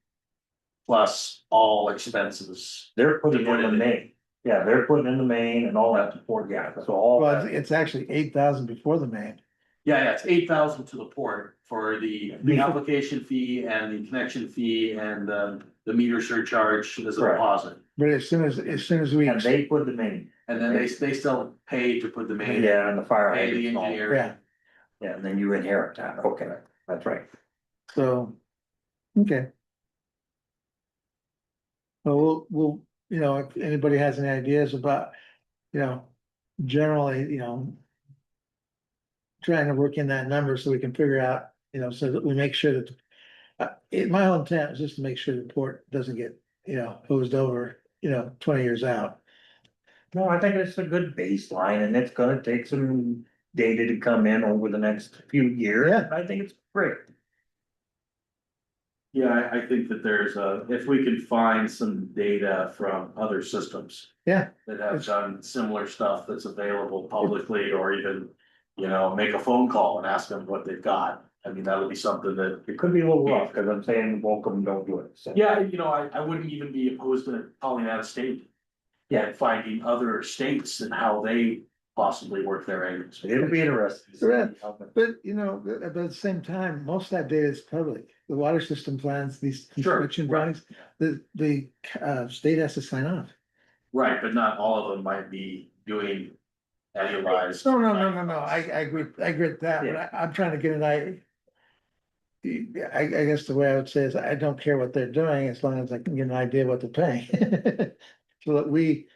Speaker 4: Plus all expenses.
Speaker 5: They're putting
Speaker 4: To put
Speaker 5: in the
Speaker 4: it in.
Speaker 5: main, yeah, they're putting in the main and all that support, yeah, so all
Speaker 1: Well,
Speaker 5: that.
Speaker 1: it's actually 8,000 before the main.
Speaker 4: Yeah, it's 8,000 to the port for the application fee and the connection fee and the meter surcharge as a
Speaker 5: Correct.
Speaker 4: deposit.
Speaker 1: But as soon as we,
Speaker 5: And they put the main,
Speaker 4: And then they still pay to put the main in.
Speaker 5: yeah, and the fire.
Speaker 4: Pay the
Speaker 5: hydrants and all.
Speaker 4: engineer.
Speaker 1: yeah,
Speaker 5: Yeah, and then you inherit that, okay, that's right.
Speaker 1: so, okay. Well, we'll, if anybody has any ideas about, generally, trying to work in that number so we can figure out, so that we make sure that my whole intent is just to make sure the port doesn't get, hosed over, 20 years out.
Speaker 5: No, I think it's a good baseline and it's gonna take some data to come in over the next few years.
Speaker 1: Yeah.
Speaker 5: I think it's great.
Speaker 4: Yeah, I think that there's if we can find some data from other systems.
Speaker 1: Yeah.
Speaker 4: That have done similar stuff that's available publicly or even, make a phone call and ask them what they've got. I mean, that would be something that.
Speaker 5: It could be a little rough, cause I'm saying bulk of them don't do it, so.
Speaker 4: Yeah, I wouldn't even be opposed to calling that a state.
Speaker 5: Yeah.
Speaker 4: And finding other states and how they possibly work their angles.
Speaker 5: It'll be interesting. to see
Speaker 1: Yeah.
Speaker 5: how the-
Speaker 1: But, but at the same time, most of that data is public. The water system plans, these
Speaker 4: Sure,
Speaker 1: construction
Speaker 4: right.
Speaker 1: drawings, the state has to sign off.
Speaker 4: Right, but not all of them might be doing annualized.
Speaker 1: No, I agree with that, but I'm trying to get an idea. I guess the way I would say is I don't care what they're doing as long as I can get an idea what they're paying. So that we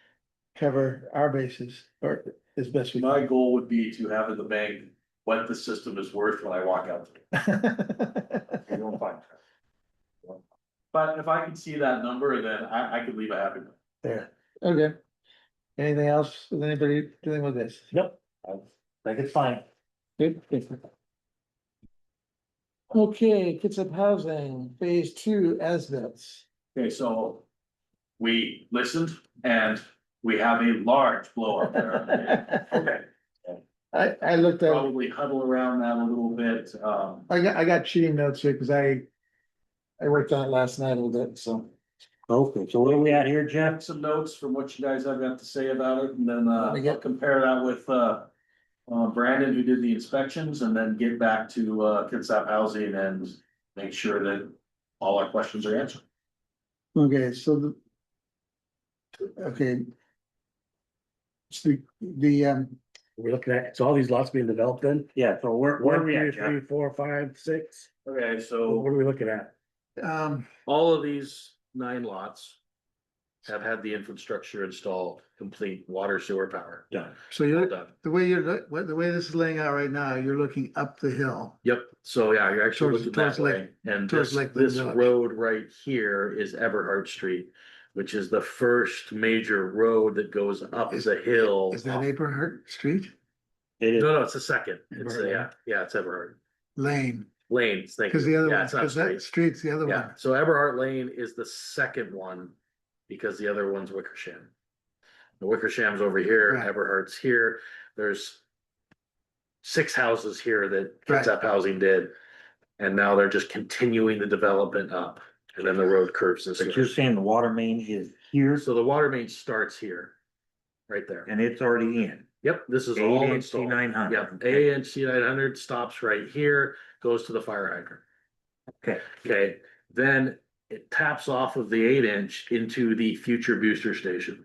Speaker 1: cover our bases or as best we
Speaker 4: My
Speaker 1: can.
Speaker 4: goal would be to have in the bank what the system is worth when I walk out.
Speaker 5: You're doing fine.
Speaker 4: But if I can see that number, then I could leave a happy note.
Speaker 1: There, okay. Anything else with anybody dealing with this?
Speaker 3: Nope.
Speaker 5: I think it's fine.
Speaker 1: Good. Okay, Kitsap Housing, phase 2 as-bills.
Speaker 4: Okay, so we listened and we have a large blow up there. Okay,
Speaker 1: I looked at,
Speaker 4: probably huddle around that a little bit.
Speaker 1: I got cheating notes here because I worked on it last night a little bit, so.
Speaker 5: Okay, so where are we at here, Jeff?
Speaker 4: Have some notes from what you guys have got to say about it, and then
Speaker 1: me
Speaker 4: I'll
Speaker 1: get-
Speaker 4: compare that with Brandon, who did the inspections, and then get back to Kitsap Housing and make sure that all our questions are answered.
Speaker 1: Okay, so okay. So
Speaker 3: We're looking at, so all these lots being developed then?
Speaker 5: Yeah, so where are
Speaker 3: One,
Speaker 5: we
Speaker 3: two,
Speaker 5: at, Jeff?
Speaker 3: 3, 4, 5, 6.
Speaker 4: Okay,
Speaker 3: What
Speaker 4: so
Speaker 3: are we looking at?
Speaker 4: all of these 9 lots have had the infrastructure installed, complete water, sewer, power.
Speaker 5: Done.
Speaker 1: so
Speaker 4: All
Speaker 1: you're,
Speaker 4: done.
Speaker 1: the way the way this is laying out right now, you're looking up the hill.
Speaker 4: Yep, so yeah, you're actually
Speaker 1: Towards-
Speaker 4: looking that
Speaker 1: towards
Speaker 4: way, and
Speaker 1: towards
Speaker 4: this,
Speaker 1: Lakeland
Speaker 4: this
Speaker 1: Village.
Speaker 4: road right here is Everhart Street. Which is the first major road that goes up
Speaker 1: Is-
Speaker 4: the hill.
Speaker 1: Is that Aberhart Street?
Speaker 5: It is,
Speaker 4: No, it's the second, it's,
Speaker 1: Everhart
Speaker 4: yeah, it's Everhart
Speaker 1: Lane?
Speaker 4: Lanes, thank you.
Speaker 1: Cause the other
Speaker 4: Yeah,
Speaker 1: one,
Speaker 4: it's not
Speaker 1: cause that
Speaker 4: straight.
Speaker 1: street's the other
Speaker 4: Yeah,
Speaker 1: one.
Speaker 4: so Everhart Lane is the second one, because the other one's Wickersham. The Wickersham's over here,
Speaker 1: Right.
Speaker 4: Everhart's here, there's 6 houses here that
Speaker 1: Right.
Speaker 4: Kitsap Housing did. And now they're just continuing the development up, and then the road curves this
Speaker 5: but you're
Speaker 4: way.
Speaker 5: saying the water main is here
Speaker 4: So the water main starts here, right there.
Speaker 5: and it's already in.
Speaker 4: Yep, this is
Speaker 5: 8
Speaker 4: all
Speaker 5: inch
Speaker 4: installed.
Speaker 5: C900.
Speaker 4: Yep,
Speaker 5: Okay.
Speaker 4: 8 inch C900 stops right here, goes to the fire hydrant.
Speaker 5: Okay,
Speaker 4: Okay, then it taps off of the 8 inch into the future booster station.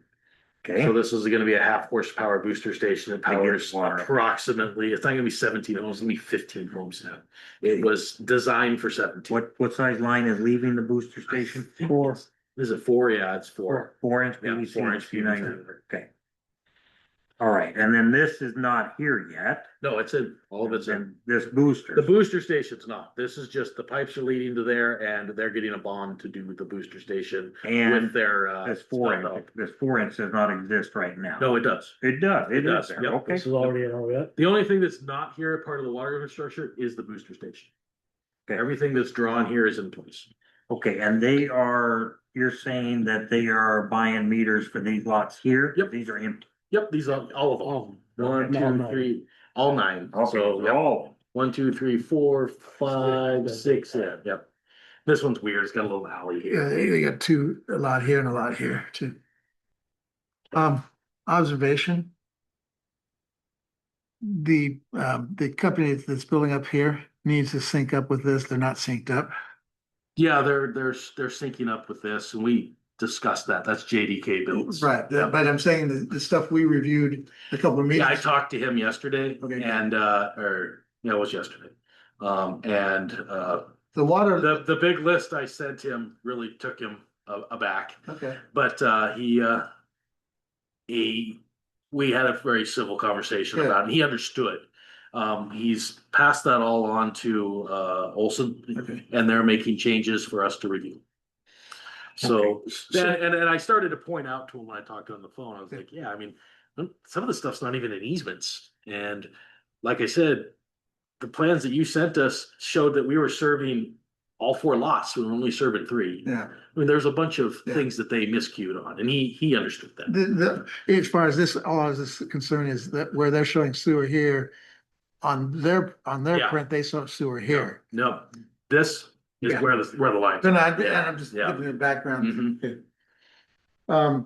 Speaker 5: okay,
Speaker 4: So this is gonna be a 1/2 horsepower booster station that
Speaker 5: I get
Speaker 4: powers
Speaker 5: water.
Speaker 4: approximately, it's not gonna be 17 homes, it's gonna be 15 homes now. It was designed for 17.
Speaker 5: what size line is leaving the booster station?
Speaker 1: 4.
Speaker 4: Is it 4? Yeah, it's 4.
Speaker 5: 4 inch
Speaker 4: Yeah,
Speaker 5: PVC,
Speaker 4: 4 inch PVC.
Speaker 5: 900, okay. All right, and then this is not here yet,
Speaker 4: No, it's in, all of it's in.
Speaker 5: and this booster.
Speaker 4: The booster station's not. This is just the pipes are leading to there and they're getting a bond to do the booster station with
Speaker 5: And
Speaker 4: their
Speaker 5: this 4
Speaker 4: spelled
Speaker 5: inch,
Speaker 4: out.
Speaker 5: this 4 inch does not exist right now.
Speaker 4: No, it does.
Speaker 5: It does,
Speaker 4: It
Speaker 5: it
Speaker 4: does,
Speaker 5: does, there,
Speaker 4: yep.
Speaker 5: okay,
Speaker 3: This is already in all that.
Speaker 4: The only thing that's not here, part of the water infrastructure, is the booster station.
Speaker 5: Okay.
Speaker 4: Everything that's drawn here is in place.
Speaker 5: Okay, and you're saying that they are buying meters for these lots here?
Speaker 6: Yep.
Speaker 5: These are empty.
Speaker 6: Yep, these are all of them.
Speaker 3: Oh,
Speaker 6: One,
Speaker 3: okay, all
Speaker 6: two,
Speaker 3: nine.
Speaker 6: three, all nine.
Speaker 5: Okay,
Speaker 6: So,
Speaker 5: they're
Speaker 6: yep.
Speaker 5: all,
Speaker 6: 1, 2, 3, 4, 5,
Speaker 3: Six.
Speaker 6: 6, yeah, yep. This one's weird. It's got a little alley
Speaker 1: Yeah,
Speaker 6: here.
Speaker 1: they got a lot here and a lot here too. Observation. The company that's building up here needs to sync up with this. They're not synced up.
Speaker 6: Yeah, they're syncing up with this, and we discussed that. That's JDK builds.
Speaker 1: Right,
Speaker 6: Yep.
Speaker 1: but I'm saying the stuff we reviewed a couple of
Speaker 6: Yeah, I
Speaker 1: meetings.
Speaker 6: talked to him yesterday
Speaker 1: Okay.
Speaker 6: and, yeah, it was yesterday. And,
Speaker 1: The water,
Speaker 6: the big list I sent him really took him aback.
Speaker 1: okay,
Speaker 6: But we had a very civil conversation
Speaker 1: Good.
Speaker 6: about it. And he understood. He's passed that all on to Olson,
Speaker 1: okay.
Speaker 6: and they're making changes for us to review. So, and I started to point out to him when I talked to him on the phone, I was like, yeah, I mean, some of the stuff's not even in easements. And like I said, the plans that you sent us showed that we were serving all 4 lots. We were only serving 3.
Speaker 1: Yeah.
Speaker 6: I mean, there's a bunch of
Speaker 1: Yeah.
Speaker 6: things that they miscued on, and he understood that.
Speaker 1: As far as this, all of this concern is that where they're showing sewer here, on their
Speaker 6: Yeah.
Speaker 1: print, they saw sewer here.
Speaker 6: No, this is
Speaker 1: Yeah.
Speaker 6: where the lines.
Speaker 1: Then
Speaker 6: are.
Speaker 1: and I'm just
Speaker 6: Yeah.
Speaker 1: giving you a background.
Speaker 6: Mhm.
Speaker 1: Okay.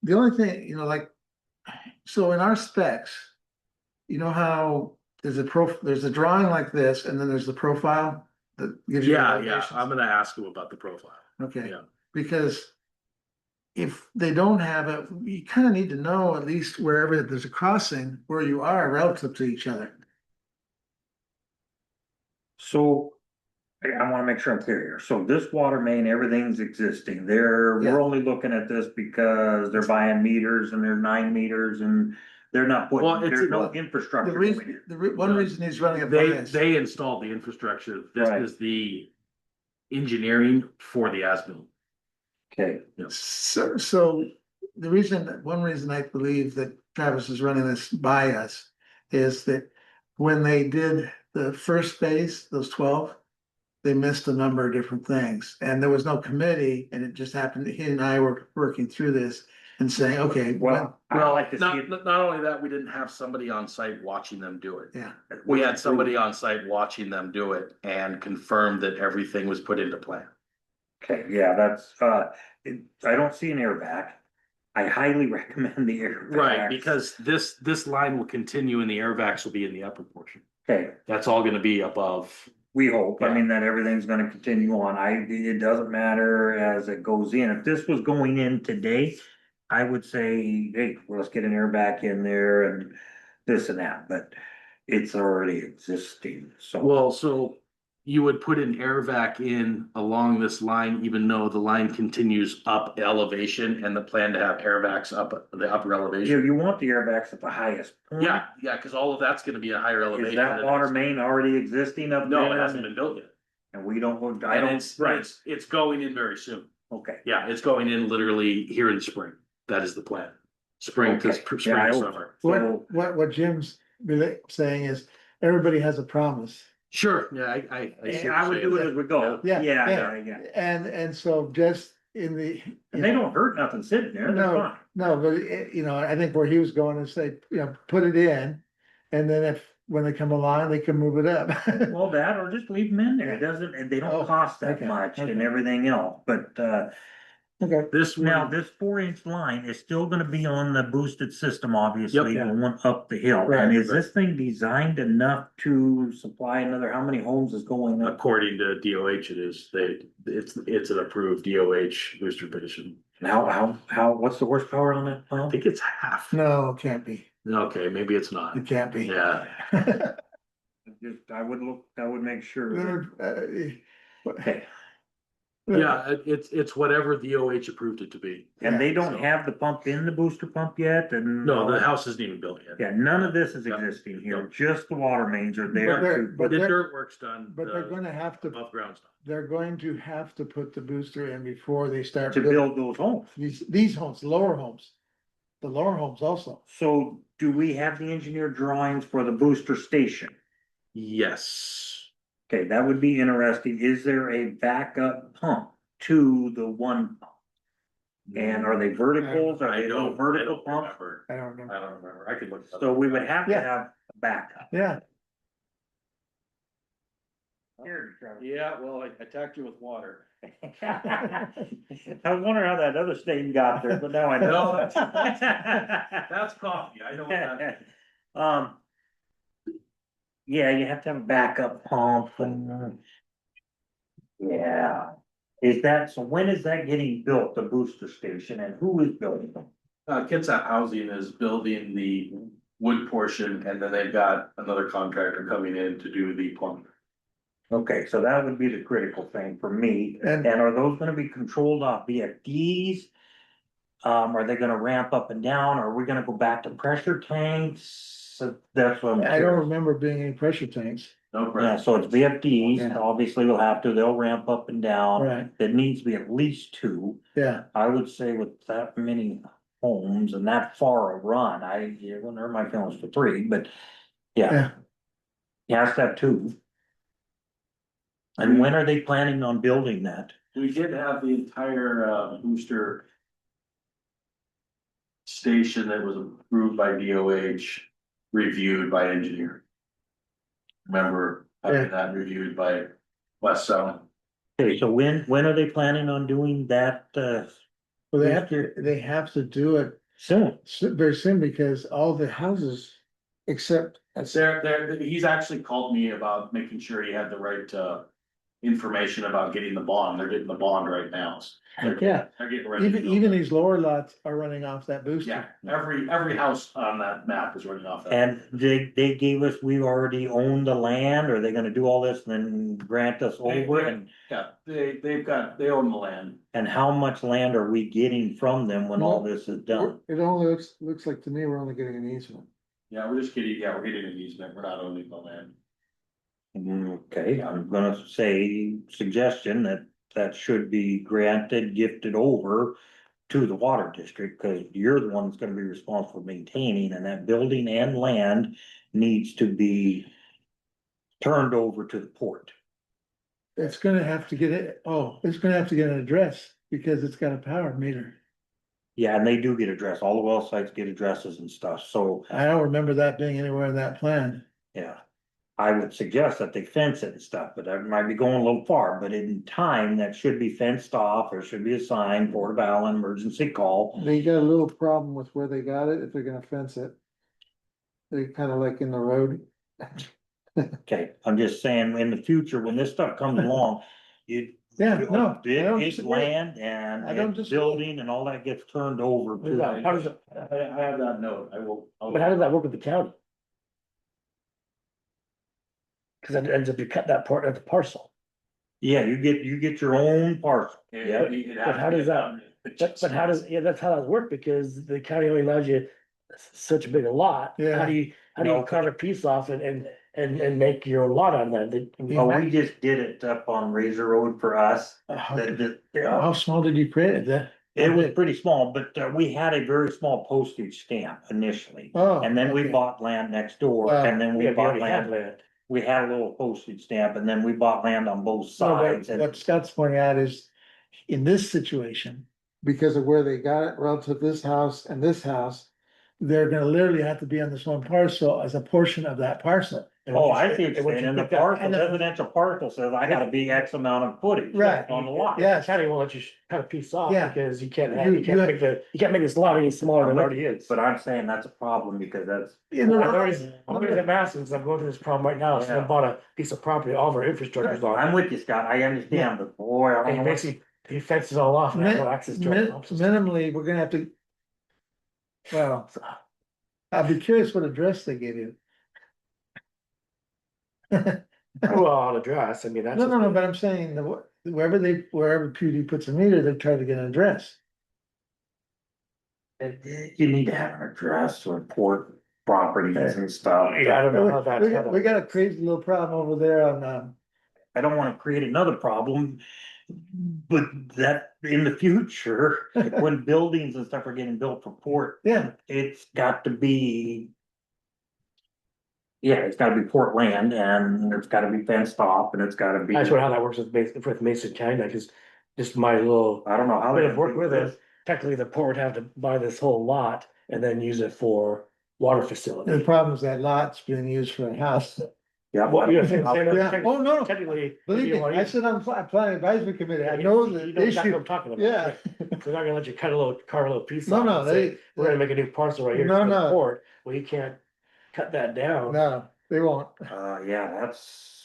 Speaker 1: The only thing, like, so in our specs, you know how there's a drawing like this, and then there's the profile that gives you. the
Speaker 6: Yeah,
Speaker 1: elevations?
Speaker 6: I'm gonna ask him about the profile.
Speaker 1: Okay,
Speaker 6: Yeah.
Speaker 1: because if they don't have it, you kind of need to know at least wherever there's a crossing, where you are relative to each other.
Speaker 5: so I wanna make sure I'm clear here. So this water main, everything's existing.
Speaker 1: Yeah.
Speaker 5: We're only looking at this because they're buying meters and they're 9 meters and they're not
Speaker 6: Well,
Speaker 5: putting,
Speaker 6: it's-
Speaker 5: there's no
Speaker 1: well,
Speaker 5: infrastructure
Speaker 1: The
Speaker 5: going in.
Speaker 1: reason, one reason he's running a
Speaker 6: They
Speaker 1: bias.
Speaker 6: they installed the infrastructure. This
Speaker 5: Right.
Speaker 6: is the engineering for the as-built.
Speaker 5: Okay,
Speaker 1: So one reason I believe that Travis is running this by us is that when they did the first phase, those 12, they missed a number of different things, and there was no committee, and it just happened that he and I were working through this and saying, okay,
Speaker 5: well, I like to see
Speaker 6: Not,
Speaker 5: it.
Speaker 6: not only that, we didn't have somebody on site watching them do it.
Speaker 1: yeah,
Speaker 6: We had somebody on site watching them do it and confirmed that everything was put into plan.
Speaker 5: Okay, yeah, that's, I don't see an airbag. I highly recommend the airbag.
Speaker 6: Right, because this line will continue and the air vacs will be in the upper portion.
Speaker 5: Okay,
Speaker 6: That's all gonna be above.
Speaker 5: we hope, I mean, that everything's gonna continue on, it doesn't matter as it goes in, if this was going in today. I would say, hey, well, let's get an airbag in there and this and that, but it's already existing, so.
Speaker 6: Well, so you would put an air vac in along this line, even though the line continues up elevation and the plan to have air vacs up the upper elevation.
Speaker 5: You want the airbags at the highest point.
Speaker 6: Yeah, cause all of that's gonna be a higher elevation.
Speaker 5: Is that
Speaker 6: than
Speaker 5: water
Speaker 6: it's-
Speaker 5: main already existing up there?
Speaker 6: No, it hasn't been built yet.
Speaker 5: And we don't, I
Speaker 6: And
Speaker 5: don't,
Speaker 6: it's going in very soon.
Speaker 5: okay.
Speaker 6: Yeah, it's going in literally here in the spring. That is the plan. Spring to
Speaker 5: Okay.
Speaker 6: spring,
Speaker 5: Yeah, I hope
Speaker 6: summer.
Speaker 5: So,
Speaker 1: what Jim's really saying is, everybody has a promise.
Speaker 6: Sure, yeah, I see what
Speaker 5: I would
Speaker 6: you're
Speaker 5: do
Speaker 6: saying.
Speaker 5: it as we go.
Speaker 1: Yeah,
Speaker 5: Yeah.
Speaker 1: And so just in the.
Speaker 5: And they don't hurt nothing sitting there, they're
Speaker 1: No.
Speaker 5: fine.
Speaker 1: No, but I think where he was going is say, put it in, and then when they come along, they can move it up.
Speaker 5: Well, that, or just leave them in there, it doesn't, and they
Speaker 1: Oh,
Speaker 5: don't cost that
Speaker 1: okay,
Speaker 5: much and
Speaker 1: okay.
Speaker 5: everything else, but,
Speaker 1: Okay,
Speaker 6: This
Speaker 5: now
Speaker 6: one,
Speaker 5: this 4-inch line is still gonna be on the boosted system, obviously,
Speaker 6: Yep.
Speaker 5: the one up the hill.
Speaker 1: Right,
Speaker 5: And is this thing designed enough to supply another, how many homes is going up?
Speaker 6: according to DOH, it is, it's an approved DOH booster petition.
Speaker 5: And what's the horsepower on that
Speaker 6: I
Speaker 5: pump?
Speaker 6: think it's half.
Speaker 1: no, it can't be,
Speaker 6: Okay, maybe it's not.
Speaker 1: it can't be.
Speaker 6: Yeah,
Speaker 5: I would make sure. Okay,
Speaker 6: yeah, it's whatever DOH approved it to be.
Speaker 5: and they don't
Speaker 6: So-
Speaker 5: have the pump in the booster pump yet, and.
Speaker 6: No, the house isn't even built yet.
Speaker 5: Yeah, none of this is
Speaker 6: Yeah.
Speaker 5: existing here,
Speaker 6: No.
Speaker 5: just the water mains are there.
Speaker 1: they're-
Speaker 5: to-
Speaker 1: but
Speaker 6: The
Speaker 1: they're-
Speaker 6: dirt work's done.
Speaker 1: But they're
Speaker 6: the
Speaker 1: gonna have to,
Speaker 6: above ground's done.
Speaker 1: they're going to have to put the booster in before they start.
Speaker 5: To build those homes.
Speaker 1: These homes, lower homes, the lower homes also.
Speaker 5: So do we have the engineer drawings for the booster station?
Speaker 6: Yes.
Speaker 5: Okay, that would be interesting. Is there a backup pump? to the one pump? And are they verticals? Are they little vertical pumps?
Speaker 6: remember.
Speaker 1: I don't remember.
Speaker 6: I don't remember. I could look. it up.
Speaker 5: So we would have to
Speaker 1: Yeah.
Speaker 5: have a backup.
Speaker 1: Yeah,
Speaker 4: Yeah, well, I attacked you with water.
Speaker 5: I was wondering how that other stain got there, but now I know.
Speaker 4: That's coffee, I know what that.
Speaker 5: Um. Yeah, you have to have a backup pump and. Yeah, is that, so when is that getting built, the booster station, and who is building them?
Speaker 4: Kitsap Housing is building the wood portion, and then they've got another contractor coming in to do the plumbing.
Speaker 5: Okay, so that would be the critical thing for me,
Speaker 1: and
Speaker 5: and are those gonna be controlled off VFDs? Are they gonna ramp up and down, or are we gonna go back to pressure tanks? So that's what I'm
Speaker 1: I don't
Speaker 5: curious.
Speaker 1: remember being any pressure tanks.
Speaker 4: No
Speaker 5: Yeah,
Speaker 4: problem.
Speaker 5: so it's VFDs,
Speaker 1: Yeah.
Speaker 5: obviously we'll have to, they'll ramp up and down.
Speaker 1: Right,
Speaker 5: It needs to be at least two.
Speaker 1: yeah,
Speaker 5: I would say with that many homes and that far a run, yeah, well, never my feelings for three, but yeah.
Speaker 1: yeah.
Speaker 5: He has to have two. And when are they planning on building that?
Speaker 4: We did have the entire booster station that was approved by DOH, reviewed by engineer. Remember having that reviewed by West Sound.
Speaker 5: Okay, so when are they planning on doing that,
Speaker 1: Well, they have to do it
Speaker 5: soon?
Speaker 1: very soon because all the houses, except,
Speaker 4: It's there, he's actually called me about making sure he had the right information about getting the bond. They're getting the bond right now.
Speaker 1: yeah,
Speaker 4: They're getting ready. to
Speaker 1: even
Speaker 4: go.
Speaker 1: these lower lots are running off that booster.
Speaker 4: Yeah, every house on that map is running off that.
Speaker 5: And they gave us, we already own the land, or are they gonna do all this and then grant us over and?
Speaker 4: Yeah, they own the land.
Speaker 5: And how much land are we getting from them when all this is done?
Speaker 1: It only looks like to me we're only getting an easement.
Speaker 4: Yeah, we're just kidding. Yeah, we're getting an easement. We're not owning the land.
Speaker 5: Okay, I'm gonna say suggestion that should be granted, gifted over to the water district, cause you're the one that's gonna be responsible for maintaining, and that building and land needs to be turned over to the port.
Speaker 1: It's gonna have to get it's gonna have to get an address because it's got a power meter.
Speaker 5: Yeah, and they do get addressed, all the well sites get addresses and stuff, so,
Speaker 1: I don't remember that being anywhere in that plan.
Speaker 5: yeah. I would suggest that they fence it and stuff, but that might be going a little far, but in time, that should be fenced off, there should be a sign, Port of Allen, emergency call.
Speaker 1: They got a little problem with where they got it, if they're gonna fence it. They're kind of like in the road.
Speaker 5: Okay, I'm just saying, in the future, when this stuff comes along, you.
Speaker 1: Yeah, no, I
Speaker 5: Big,
Speaker 1: don't
Speaker 5: big
Speaker 1: disagree.
Speaker 5: land
Speaker 1: I don't
Speaker 5: and
Speaker 1: disagree.
Speaker 5: building and all that gets turned over to.
Speaker 3: How does it,
Speaker 4: I have that note.
Speaker 3: but how does that work with the county? Cause it ends up you cut that part of the parcel,
Speaker 5: Yeah, you get your own parcel. Yeah,
Speaker 3: but how does that, but how does, yeah, that's how that work, because the county only allows you such a big a lot.
Speaker 1: Yeah.
Speaker 3: How do you
Speaker 5: No.
Speaker 3: carve a piece off and make your own lot on that?
Speaker 5: oh, we just did it up on Razor Road for us.
Speaker 1: How
Speaker 5: That-
Speaker 1: small did you create it? That?
Speaker 5: It was pretty small, but we had a very small postage stamp initially.
Speaker 1: Oh.
Speaker 5: And then we
Speaker 1: okay.
Speaker 5: bought land next door,
Speaker 1: Wow.
Speaker 5: and then we
Speaker 3: Yeah, we
Speaker 5: bought
Speaker 3: already had
Speaker 5: land,
Speaker 3: land.
Speaker 5: we had a little postage stamp, and then we bought land on both
Speaker 1: No, but
Speaker 5: sides. And
Speaker 1: what Scott's pointing out is, in this situation, because of where they got it relative to this house and this house, they're gonna literally have to be on this one parcel as a portion of that parcel.
Speaker 3: And
Speaker 5: Oh,
Speaker 3: once you-
Speaker 5: I see what you're
Speaker 3: and once
Speaker 5: saying,
Speaker 3: you
Speaker 5: and the
Speaker 3: pick that-
Speaker 5: parcel,
Speaker 3: and the-
Speaker 5: residential parcel says I gotta be X amount of footage.
Speaker 1: Right.
Speaker 5: On the lot.
Speaker 1: Yeah.
Speaker 3: The county won't let you cut a piece off
Speaker 1: Yeah.
Speaker 3: because you can't have,
Speaker 1: You-
Speaker 3: you can't
Speaker 1: you-
Speaker 3: make this lot any smaller than it already is.
Speaker 5: But I'm saying that's a problem because that's,
Speaker 1: You know,
Speaker 3: I'm already at Masson's, I'm going through this problem right now, so I
Speaker 5: Yeah.
Speaker 3: bought a piece of property, all of our infrastructure's on.
Speaker 5: I'm with you, Scott, I understand, but boy, I
Speaker 3: And
Speaker 5: don't
Speaker 3: he
Speaker 5: know.
Speaker 3: basically, he fences all off and I have no access to it.
Speaker 1: minimally, we're gonna have to. Well, I'd be curious what address they gave you.
Speaker 3: Well, on address, I mean, that's.
Speaker 1: No, but I'm saying that wherever PUD puts a meter, they try to get an address.
Speaker 5: You need to have an address or port properties and stuff.
Speaker 3: Yeah, I don't know how that.
Speaker 1: We got a crazy little problem over there on,
Speaker 5: I don't wanna create another problem. But that in the future, when buildings and stuff are getting built for port,
Speaker 1: yeah,
Speaker 5: it's got to be. Yeah, it's gotta be port land and it's gotta be fenced off and it's gotta be.
Speaker 3: I swear how that works with Mason County, because just my little
Speaker 5: I don't know how
Speaker 3: bit
Speaker 5: they
Speaker 3: of work
Speaker 5: do
Speaker 3: with
Speaker 5: this.
Speaker 3: it. Technically, the port would have to buy this whole lot and then use it for water
Speaker 1: The
Speaker 3: facility.
Speaker 1: problem is that lot's being used for a house.
Speaker 5: Yeah.
Speaker 3: Well, you're saying,
Speaker 1: Yeah, oh, no,
Speaker 3: technically.
Speaker 1: believe me, I sit on planning advisory committee, I know the
Speaker 3: You know exactly what
Speaker 1: issue.
Speaker 3: I'm talking about.
Speaker 1: Yeah.
Speaker 3: They're not gonna let you carve a little piece
Speaker 1: No,
Speaker 3: off
Speaker 1: no,
Speaker 3: and say,
Speaker 1: they,
Speaker 3: we're gonna make a new parcel right here
Speaker 1: No,
Speaker 3: to the
Speaker 1: no.
Speaker 3: port. Well, you can't cut that down.
Speaker 1: no, they won't.
Speaker 5: Yeah, that's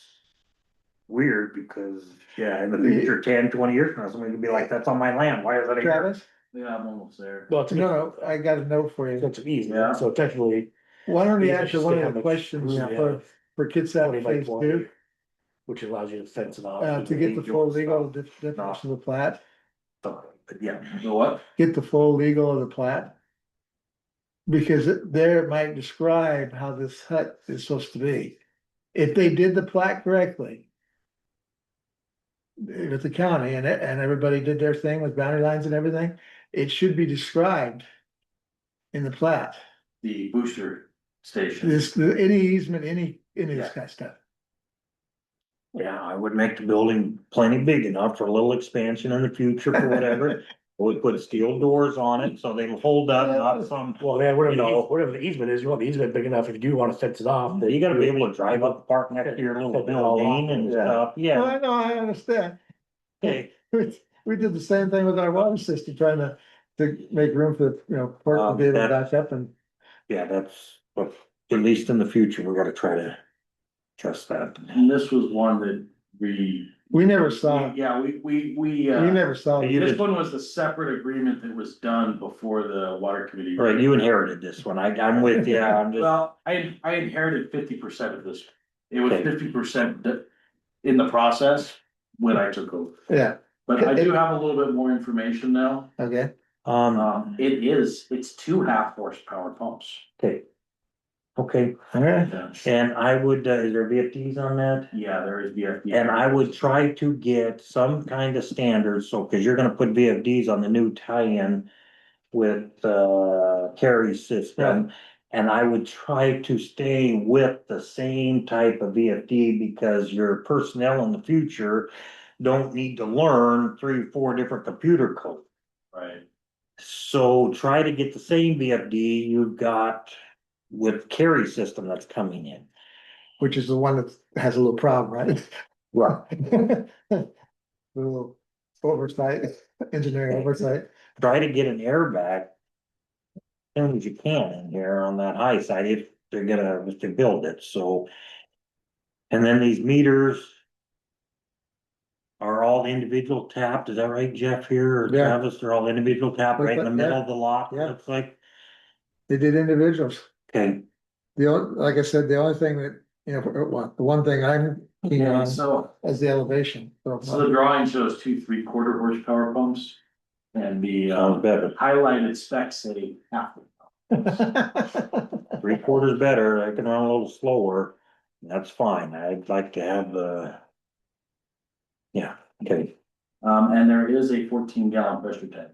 Speaker 5: weird because, yeah, in the future, 10, 20 years from now, somebody could be like, that's on my land, why is that here?
Speaker 1: Travis,
Speaker 4: Yeah, I'm almost there.
Speaker 3: Well, it's
Speaker 1: no, I got a note for you.
Speaker 3: it's easement,
Speaker 4: Yeah.
Speaker 3: so technically.
Speaker 1: Why don't you
Speaker 3: Yeah,
Speaker 1: answer
Speaker 3: just
Speaker 1: one
Speaker 3: get how
Speaker 1: of the
Speaker 3: much
Speaker 1: questions
Speaker 3: room you
Speaker 1: for,
Speaker 3: have.
Speaker 1: for Kitsap
Speaker 3: 20 by
Speaker 1: phase
Speaker 3: 20,
Speaker 1: two?
Speaker 3: which allows you to fence it off.
Speaker 1: To get the full legal
Speaker 5: Stuff.
Speaker 1: definition of the plat,
Speaker 5: But yeah,
Speaker 4: The what?
Speaker 1: get the full legal of the plat. Because there it might describe how this hut is supposed to be. If they did the plat correctly. With the county and everybody did their thing with boundary lines and everything, it should be described. In the plat,
Speaker 4: The booster station.
Speaker 1: any easement, any this
Speaker 4: Yeah.
Speaker 1: kind of stuff.
Speaker 5: yeah, I would make the building plenty big enough for a little expansion in the future for whatever. We put steel doors on it, so they hold up, not some,
Speaker 3: Well, man, whatever,
Speaker 5: You know.
Speaker 3: whatever the easement is, you want the easement big enough, if you do wanna fence it off. then
Speaker 5: you gotta
Speaker 3: do
Speaker 5: be
Speaker 3: it.
Speaker 5: able to drive up, park next to your little
Speaker 3: Cut it all
Speaker 5: building
Speaker 3: off.
Speaker 5: and
Speaker 1: Yeah.
Speaker 5: stuff,
Speaker 1: No,
Speaker 5: yeah.
Speaker 1: I know, I understand.
Speaker 5: Okay,
Speaker 1: We did the same thing with our water system, trying to make room for, port to be able to
Speaker 5: that-
Speaker 1: back up and.
Speaker 5: yeah, that's, but at least in the future, we gotta try to trust that.
Speaker 4: And this was one that we.
Speaker 1: We never saw,
Speaker 4: Yeah, we,
Speaker 1: we never saw.
Speaker 5: You
Speaker 4: this
Speaker 5: did-
Speaker 4: one was the separate agreement that was done before the water committee.
Speaker 5: Right, you inherited this one, I'm with you, I'm just,
Speaker 4: Well, I inherited 50% of this. It was
Speaker 5: Okay.
Speaker 4: 50% in the process when I took over.
Speaker 1: Yeah,
Speaker 4: But I do have a little bit more information now.
Speaker 1: okay,
Speaker 4: It's 2 half horsepower pumps.
Speaker 5: okay. Okay,
Speaker 1: all right,
Speaker 5: and I would, is there VFDs on that?
Speaker 4: Yeah, there is VFD.
Speaker 5: And I would try to get some kind of standard, so, cause you're gonna put VFDs on the new tie-in. With Carrie's system. And I would try to stay with the same type of VFD because your personnel in the future. Don't need to learn 3, 4 different computer codes.
Speaker 4: Right.
Speaker 5: So try to get the same VFD you've got with Carrie's system that's coming in.
Speaker 1: which is the one that has a little problem, right?
Speaker 5: Right.
Speaker 1: Little oversight, engineering oversight.
Speaker 5: Try to get an airbag. As soon as you can in here on that high side, if they build it, so. And then these meters. Are all individual tapped, is that right, Jeff here, or
Speaker 1: Yeah.
Speaker 5: Travis, they're all individual tapped right in the middle of the lot,
Speaker 1: Yeah.
Speaker 5: looks like,
Speaker 1: They did individuals.
Speaker 5: okay.
Speaker 1: Like I said, the only thing that, the one thing I'm keen
Speaker 4: Yeah,
Speaker 1: on
Speaker 4: so
Speaker 1: is the elevation.
Speaker 4: the drawing shows 2 3/4 horsepower pumps. And the
Speaker 5: Sounds better,
Speaker 4: highlighted specs say half.
Speaker 5: 3/4 better, I can run a little slower, that's fine, I'd like to have the. Yeah, okay,
Speaker 4: And there is a 14-gallon pressure tank.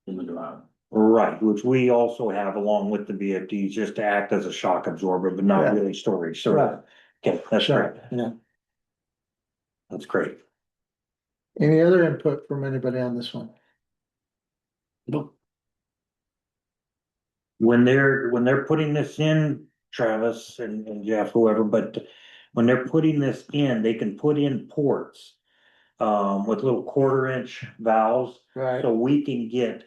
Speaker 4: In the drawing.
Speaker 5: right, which we also have along with the VFDs, just to act as a shock absorber, but not
Speaker 1: Yeah.
Speaker 5: really storage, so.
Speaker 1: Right.
Speaker 5: Okay, that's
Speaker 1: Sure,
Speaker 5: great,
Speaker 1: yeah.
Speaker 5: that's great.
Speaker 1: Any other input from anybody on this one?
Speaker 3: Nope.
Speaker 5: When they're putting this in, Travis and Jeff, whoever, but when they're putting this in, they can put in ports. With little 1/4-inch valves,
Speaker 1: Right.
Speaker 5: so we can get,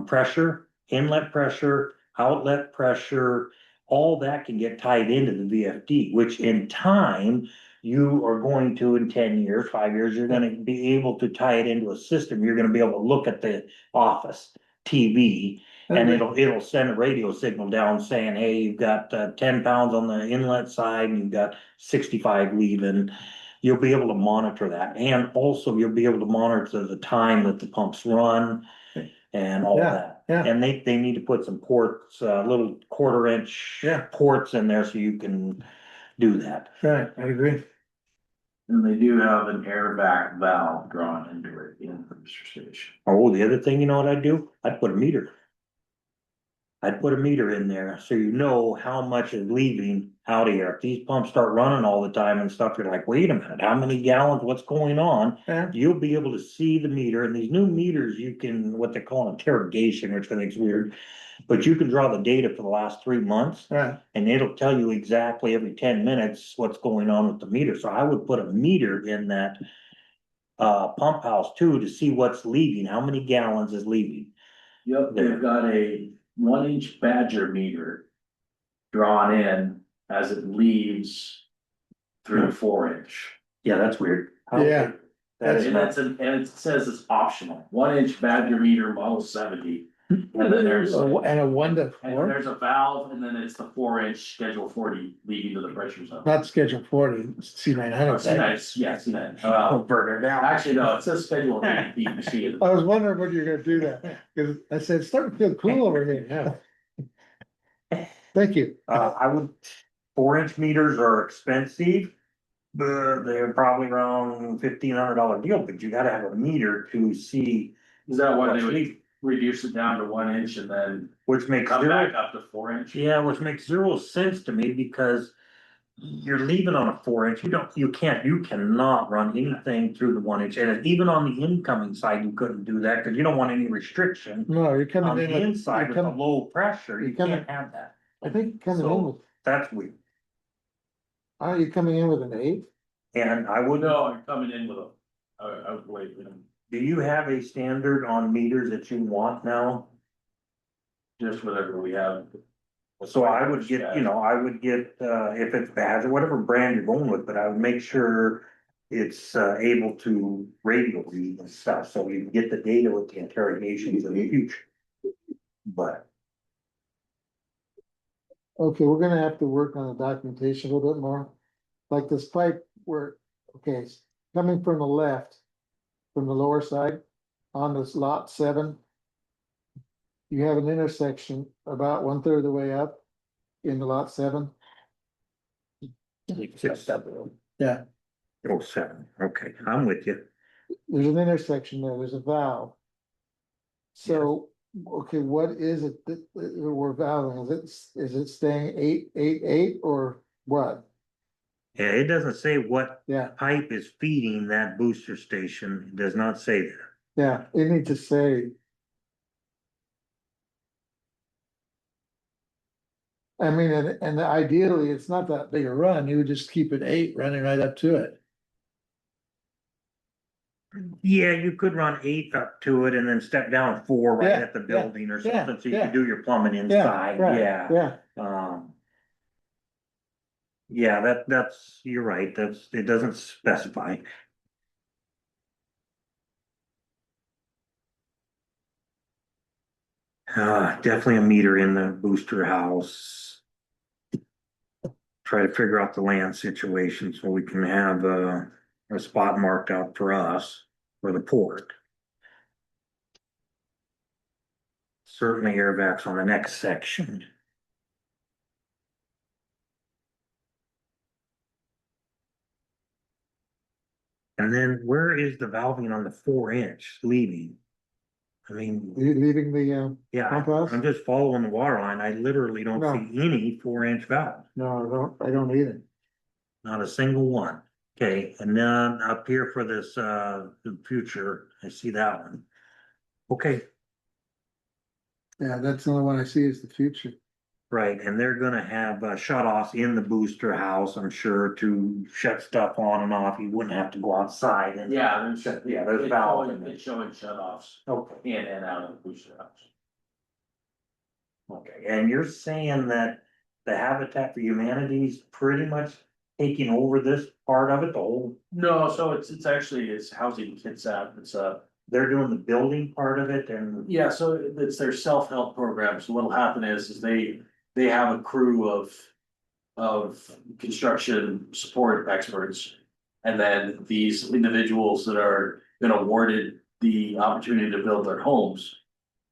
Speaker 5: pressure, inlet pressure, outlet pressure. All that can get tied into the VFD, which in time, you are going to, in 10 years, 5 years, you're gonna be able to tie it into a system, you're gonna be able to look at the office TV. And it'll send a radio signal down saying, hey, you've got 10 pounds on the inlet side and you've got 65 leaving. You'll be able to monitor that, and also you'll be able to monitor the time that the pumps run. And all
Speaker 1: Yeah,
Speaker 5: that.
Speaker 1: yeah.
Speaker 5: And they need to put some ports, little 1/4-inch.
Speaker 1: Yeah.
Speaker 5: Ports in there so you can do that.
Speaker 1: Right, I agree.
Speaker 4: And they do have an airback valve drawn into it in the booster station.
Speaker 5: Oh, the other thing, you know what I'd do? I'd put a meter. I'd put a meter in there, so you know how much is leaving out of here. If these pumps start running all the time and stuff, you're like, wait a minute, how many gallons, what's going on?
Speaker 1: Yeah.
Speaker 5: You'll be able to see the meter, and these new meters, you can, what they call interrogation, which I think is weird. But you can draw the data for the last 3 months,
Speaker 1: Right,
Speaker 5: and it'll tell you exactly every 10 minutes what's going on with the meter, so I would put a meter in that. Pump house too, to see what's leaving, how many gallons is leaving.
Speaker 4: Yep, they've got a 1 inch Badger meter drawn in as it leaves through the 4 inch.
Speaker 5: Yeah, that's weird.
Speaker 1: Yeah.
Speaker 5: That is
Speaker 4: And
Speaker 5: not,
Speaker 4: it's and it says it's optional, 1 inch Badger meter model 70. And then there's,
Speaker 1: and a 1 to
Speaker 4: and
Speaker 1: 4,
Speaker 4: there's a valve, and then it's the 4 inch schedule 40 leading to the pressure zone.
Speaker 1: not schedule 40, C900.
Speaker 4: C9, yeah, C9.
Speaker 5: oh, burn it down.
Speaker 4: Actually, no, it says schedule 80 machine.
Speaker 1: I was wondering when you were gonna do that, because I said, it's starting to feel cool over here. Thank you.
Speaker 5: I would, 4 inch meters are expensive. But they're probably around $1,500 deal, but you gotta have a meter to see.
Speaker 4: Is that why
Speaker 5: what's
Speaker 4: they would
Speaker 5: leaving,
Speaker 4: reduce it down to 1 inch and then
Speaker 5: which makes
Speaker 4: come back
Speaker 5: zero,
Speaker 4: up to 4 inch?
Speaker 5: yeah, which makes zero sense to me, because. You're leaving on a 4 inch, you cannot run anything through the 1 inch, and even on the incoming side, you couldn't do that, cause you don't want any restriction.
Speaker 1: No, you're
Speaker 5: On
Speaker 1: coming
Speaker 5: the
Speaker 1: in with,
Speaker 5: inside
Speaker 1: you're
Speaker 5: with the
Speaker 1: coming,
Speaker 5: low pressure, you
Speaker 1: you're coming-
Speaker 5: can't have that,
Speaker 1: I think coming in with,
Speaker 5: so that's weird.
Speaker 1: are you coming in with an 8?
Speaker 5: And I would,
Speaker 4: No, I'm coming in with I would wait, you know,
Speaker 5: do you have a standard on meters that you want now?
Speaker 4: just whatever we have.
Speaker 5: So I would get, I would get, if it's bad or whatever brand you're going with, but I would make sure it's, able to radio read and stuff, so you can get the data with the interrogations in the future. But,
Speaker 1: Okay, we're gonna have to work on the documentation a little bit more. Like this pipe where, okay, it's coming from the left, from the lower side, on this lot 7. You have an intersection about 1/3 of the way up in the lot 7. Yeah,
Speaker 5: oh, 7, okay, I'm with you.
Speaker 1: there's an intersection there, there's a valve. So, okay, what is it that we're valving? Is it staying 888 or what?
Speaker 5: Yeah, it doesn't say what
Speaker 1: Yeah,
Speaker 5: pipe is feeding that booster station, it does not say that.
Speaker 1: yeah, it needs to say. I mean, and ideally, it's not that big a run, you would just keep it 8 running right up to it.
Speaker 5: Yeah, you could run 8 up to it and then step down 4 right
Speaker 1: Yeah,
Speaker 5: at the
Speaker 1: yeah,
Speaker 5: building or
Speaker 1: yeah,
Speaker 5: something, so you
Speaker 1: yeah.
Speaker 5: could do your plumbing
Speaker 1: Yeah,
Speaker 5: inside,
Speaker 1: right,
Speaker 5: yeah.
Speaker 1: yeah,
Speaker 5: Yeah, that's, you're right, it doesn't specify. Definitely a meter in the booster house. Try to figure out the land situation so we can have a spot marked out for us for the port. Certainly airbags on the next section. And then where is the valving on the 4 inch leaving? I mean,
Speaker 1: leaving the,
Speaker 5: yeah,
Speaker 1: pump house?
Speaker 5: I'm just following the water line. I literally don't
Speaker 1: No.
Speaker 5: see any 4 inch valve,
Speaker 1: No, I don't either.
Speaker 5: not a single one. Okay, and then up here for this, the future, I see that one. Okay,
Speaker 1: Yeah, that's the only one I see is the future.
Speaker 5: right, and they're gonna have shut offs in the booster house, I'm sure, to shut stuff on and off. You wouldn't have to go outside and.
Speaker 4: Yeah,
Speaker 5: There's valves in
Speaker 4: it's showing shut offs
Speaker 5: Okay,
Speaker 4: in and out of the booster house.
Speaker 5: okay, and you're saying that the Habitat for Humanity's pretty much taking over this part of it, the whole,
Speaker 4: No, so it's actually, it's housing kids out,
Speaker 5: they're doing the building part of it and.
Speaker 4: yeah, so it's their self-help program, so what'll happen is they have a crew of construction support experts. And then these individuals that are been awarded the opportunity to build their homes,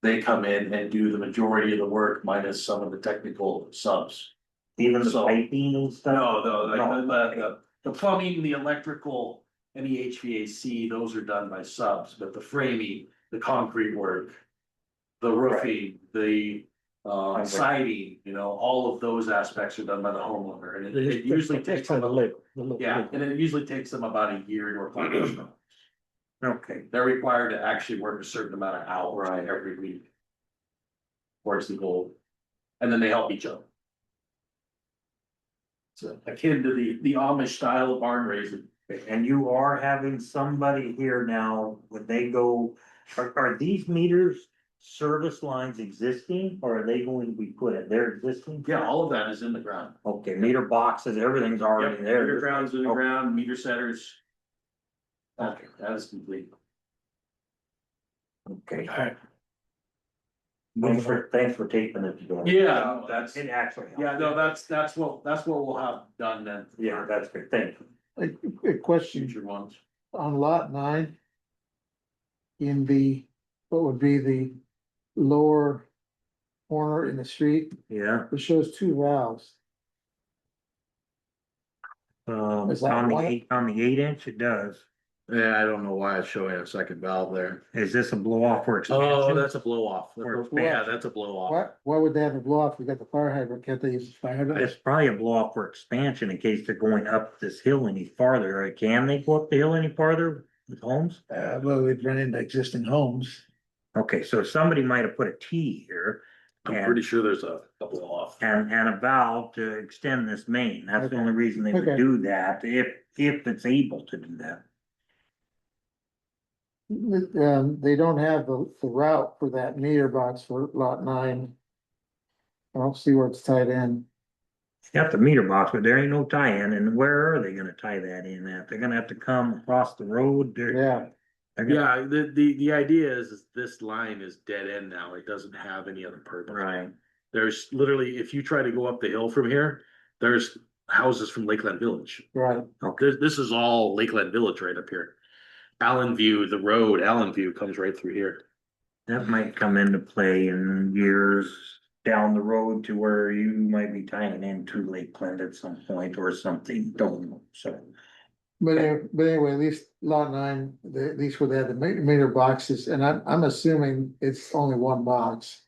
Speaker 4: they come in and do the majority of the work minus some of the technical subs.
Speaker 5: Even the
Speaker 4: So-
Speaker 5: piping and stuff?
Speaker 4: No,
Speaker 5: No.
Speaker 4: the plumbing, the electrical, and the HVAC, those are done by subs, but the framing, the concrete work. The roofing, the
Speaker 6: siding, all of those aspects are done by the homeowner, and it usually takes
Speaker 3: kind
Speaker 6: them,
Speaker 3: of the
Speaker 6: yeah, and it usually takes them about a year to accomplish.
Speaker 5: Okay,
Speaker 6: They're required to actually work a certain amount of hours
Speaker 5: Right.
Speaker 6: every week. Towards the goal, and then they help each other. So akin to the Amish style of barn raising.
Speaker 5: and you are having somebody here now, when they go, are these meters service lines existing, or are they going to be put in, they're existing?
Speaker 6: Yeah, all of that is in the ground.
Speaker 5: Okay, meter boxes, everything's already
Speaker 6: Yep,
Speaker 5: there.
Speaker 6: meter grounds in the
Speaker 5: Okay.
Speaker 6: ground, meter setters. Okay, that is complete.
Speaker 5: Okay,
Speaker 3: Alright,
Speaker 5: thanks for taping it together.
Speaker 6: Yeah, that's,
Speaker 5: It actually. helps.
Speaker 6: yeah, no, that's what we'll have done then.
Speaker 5: Yeah, that's good, thank you.
Speaker 1: A question
Speaker 6: Future ones.
Speaker 1: on lot 9. In the, what would be the lower corner in the street,
Speaker 5: Yeah,
Speaker 1: it shows 2 valves. Is that
Speaker 5: on the
Speaker 1: one?
Speaker 5: on the 8 inch, it does.
Speaker 6: Yeah, I don't know why it's showing a second valve there.
Speaker 5: Is this a blow off for expansion?
Speaker 6: Oh, that's a blow off.
Speaker 5: Or
Speaker 6: Yeah, that's a blow off.
Speaker 1: Why would they have a blow off? We got the fire hydrant, can't they use the fire hydrant?
Speaker 5: It's probably a blow off for expansion in case they're going up this hill any farther. Can they go up the hill any farther with homes?
Speaker 1: Well, we'd run into existing homes.
Speaker 5: Okay, so somebody might have put a T here.
Speaker 6: I'm
Speaker 5: and-
Speaker 6: pretty sure there's a blow off.
Speaker 5: And a valve to extend this main. That's the only reason they would
Speaker 1: Okay.
Speaker 5: do that, if it's able to do that.
Speaker 1: They don't have the route for that meter box for lot 9. I don't see where it's tied in.
Speaker 5: Got the meter box, but there ain't no tie-in, and where are they gonna tie that in at? They're gonna have to come across the road.
Speaker 1: Yeah,
Speaker 5: They're gonna-
Speaker 6: Yeah, the idea is this line is dead end now. It doesn't have any other purpose.
Speaker 5: Right,
Speaker 6: There's literally, if you try to go up the hill from here, there's houses from Lakeland Village.
Speaker 1: right.
Speaker 6: This is all Lakeland Village right up here. Allen View, the road, Allen View comes right through here.
Speaker 5: that might come into play in years down the road to where you might be tying into Lakeland at some point or something, don't know, so.
Speaker 1: But anyway, at least lot 9, at least where they have the meter boxes, and I'm assuming it's only one box.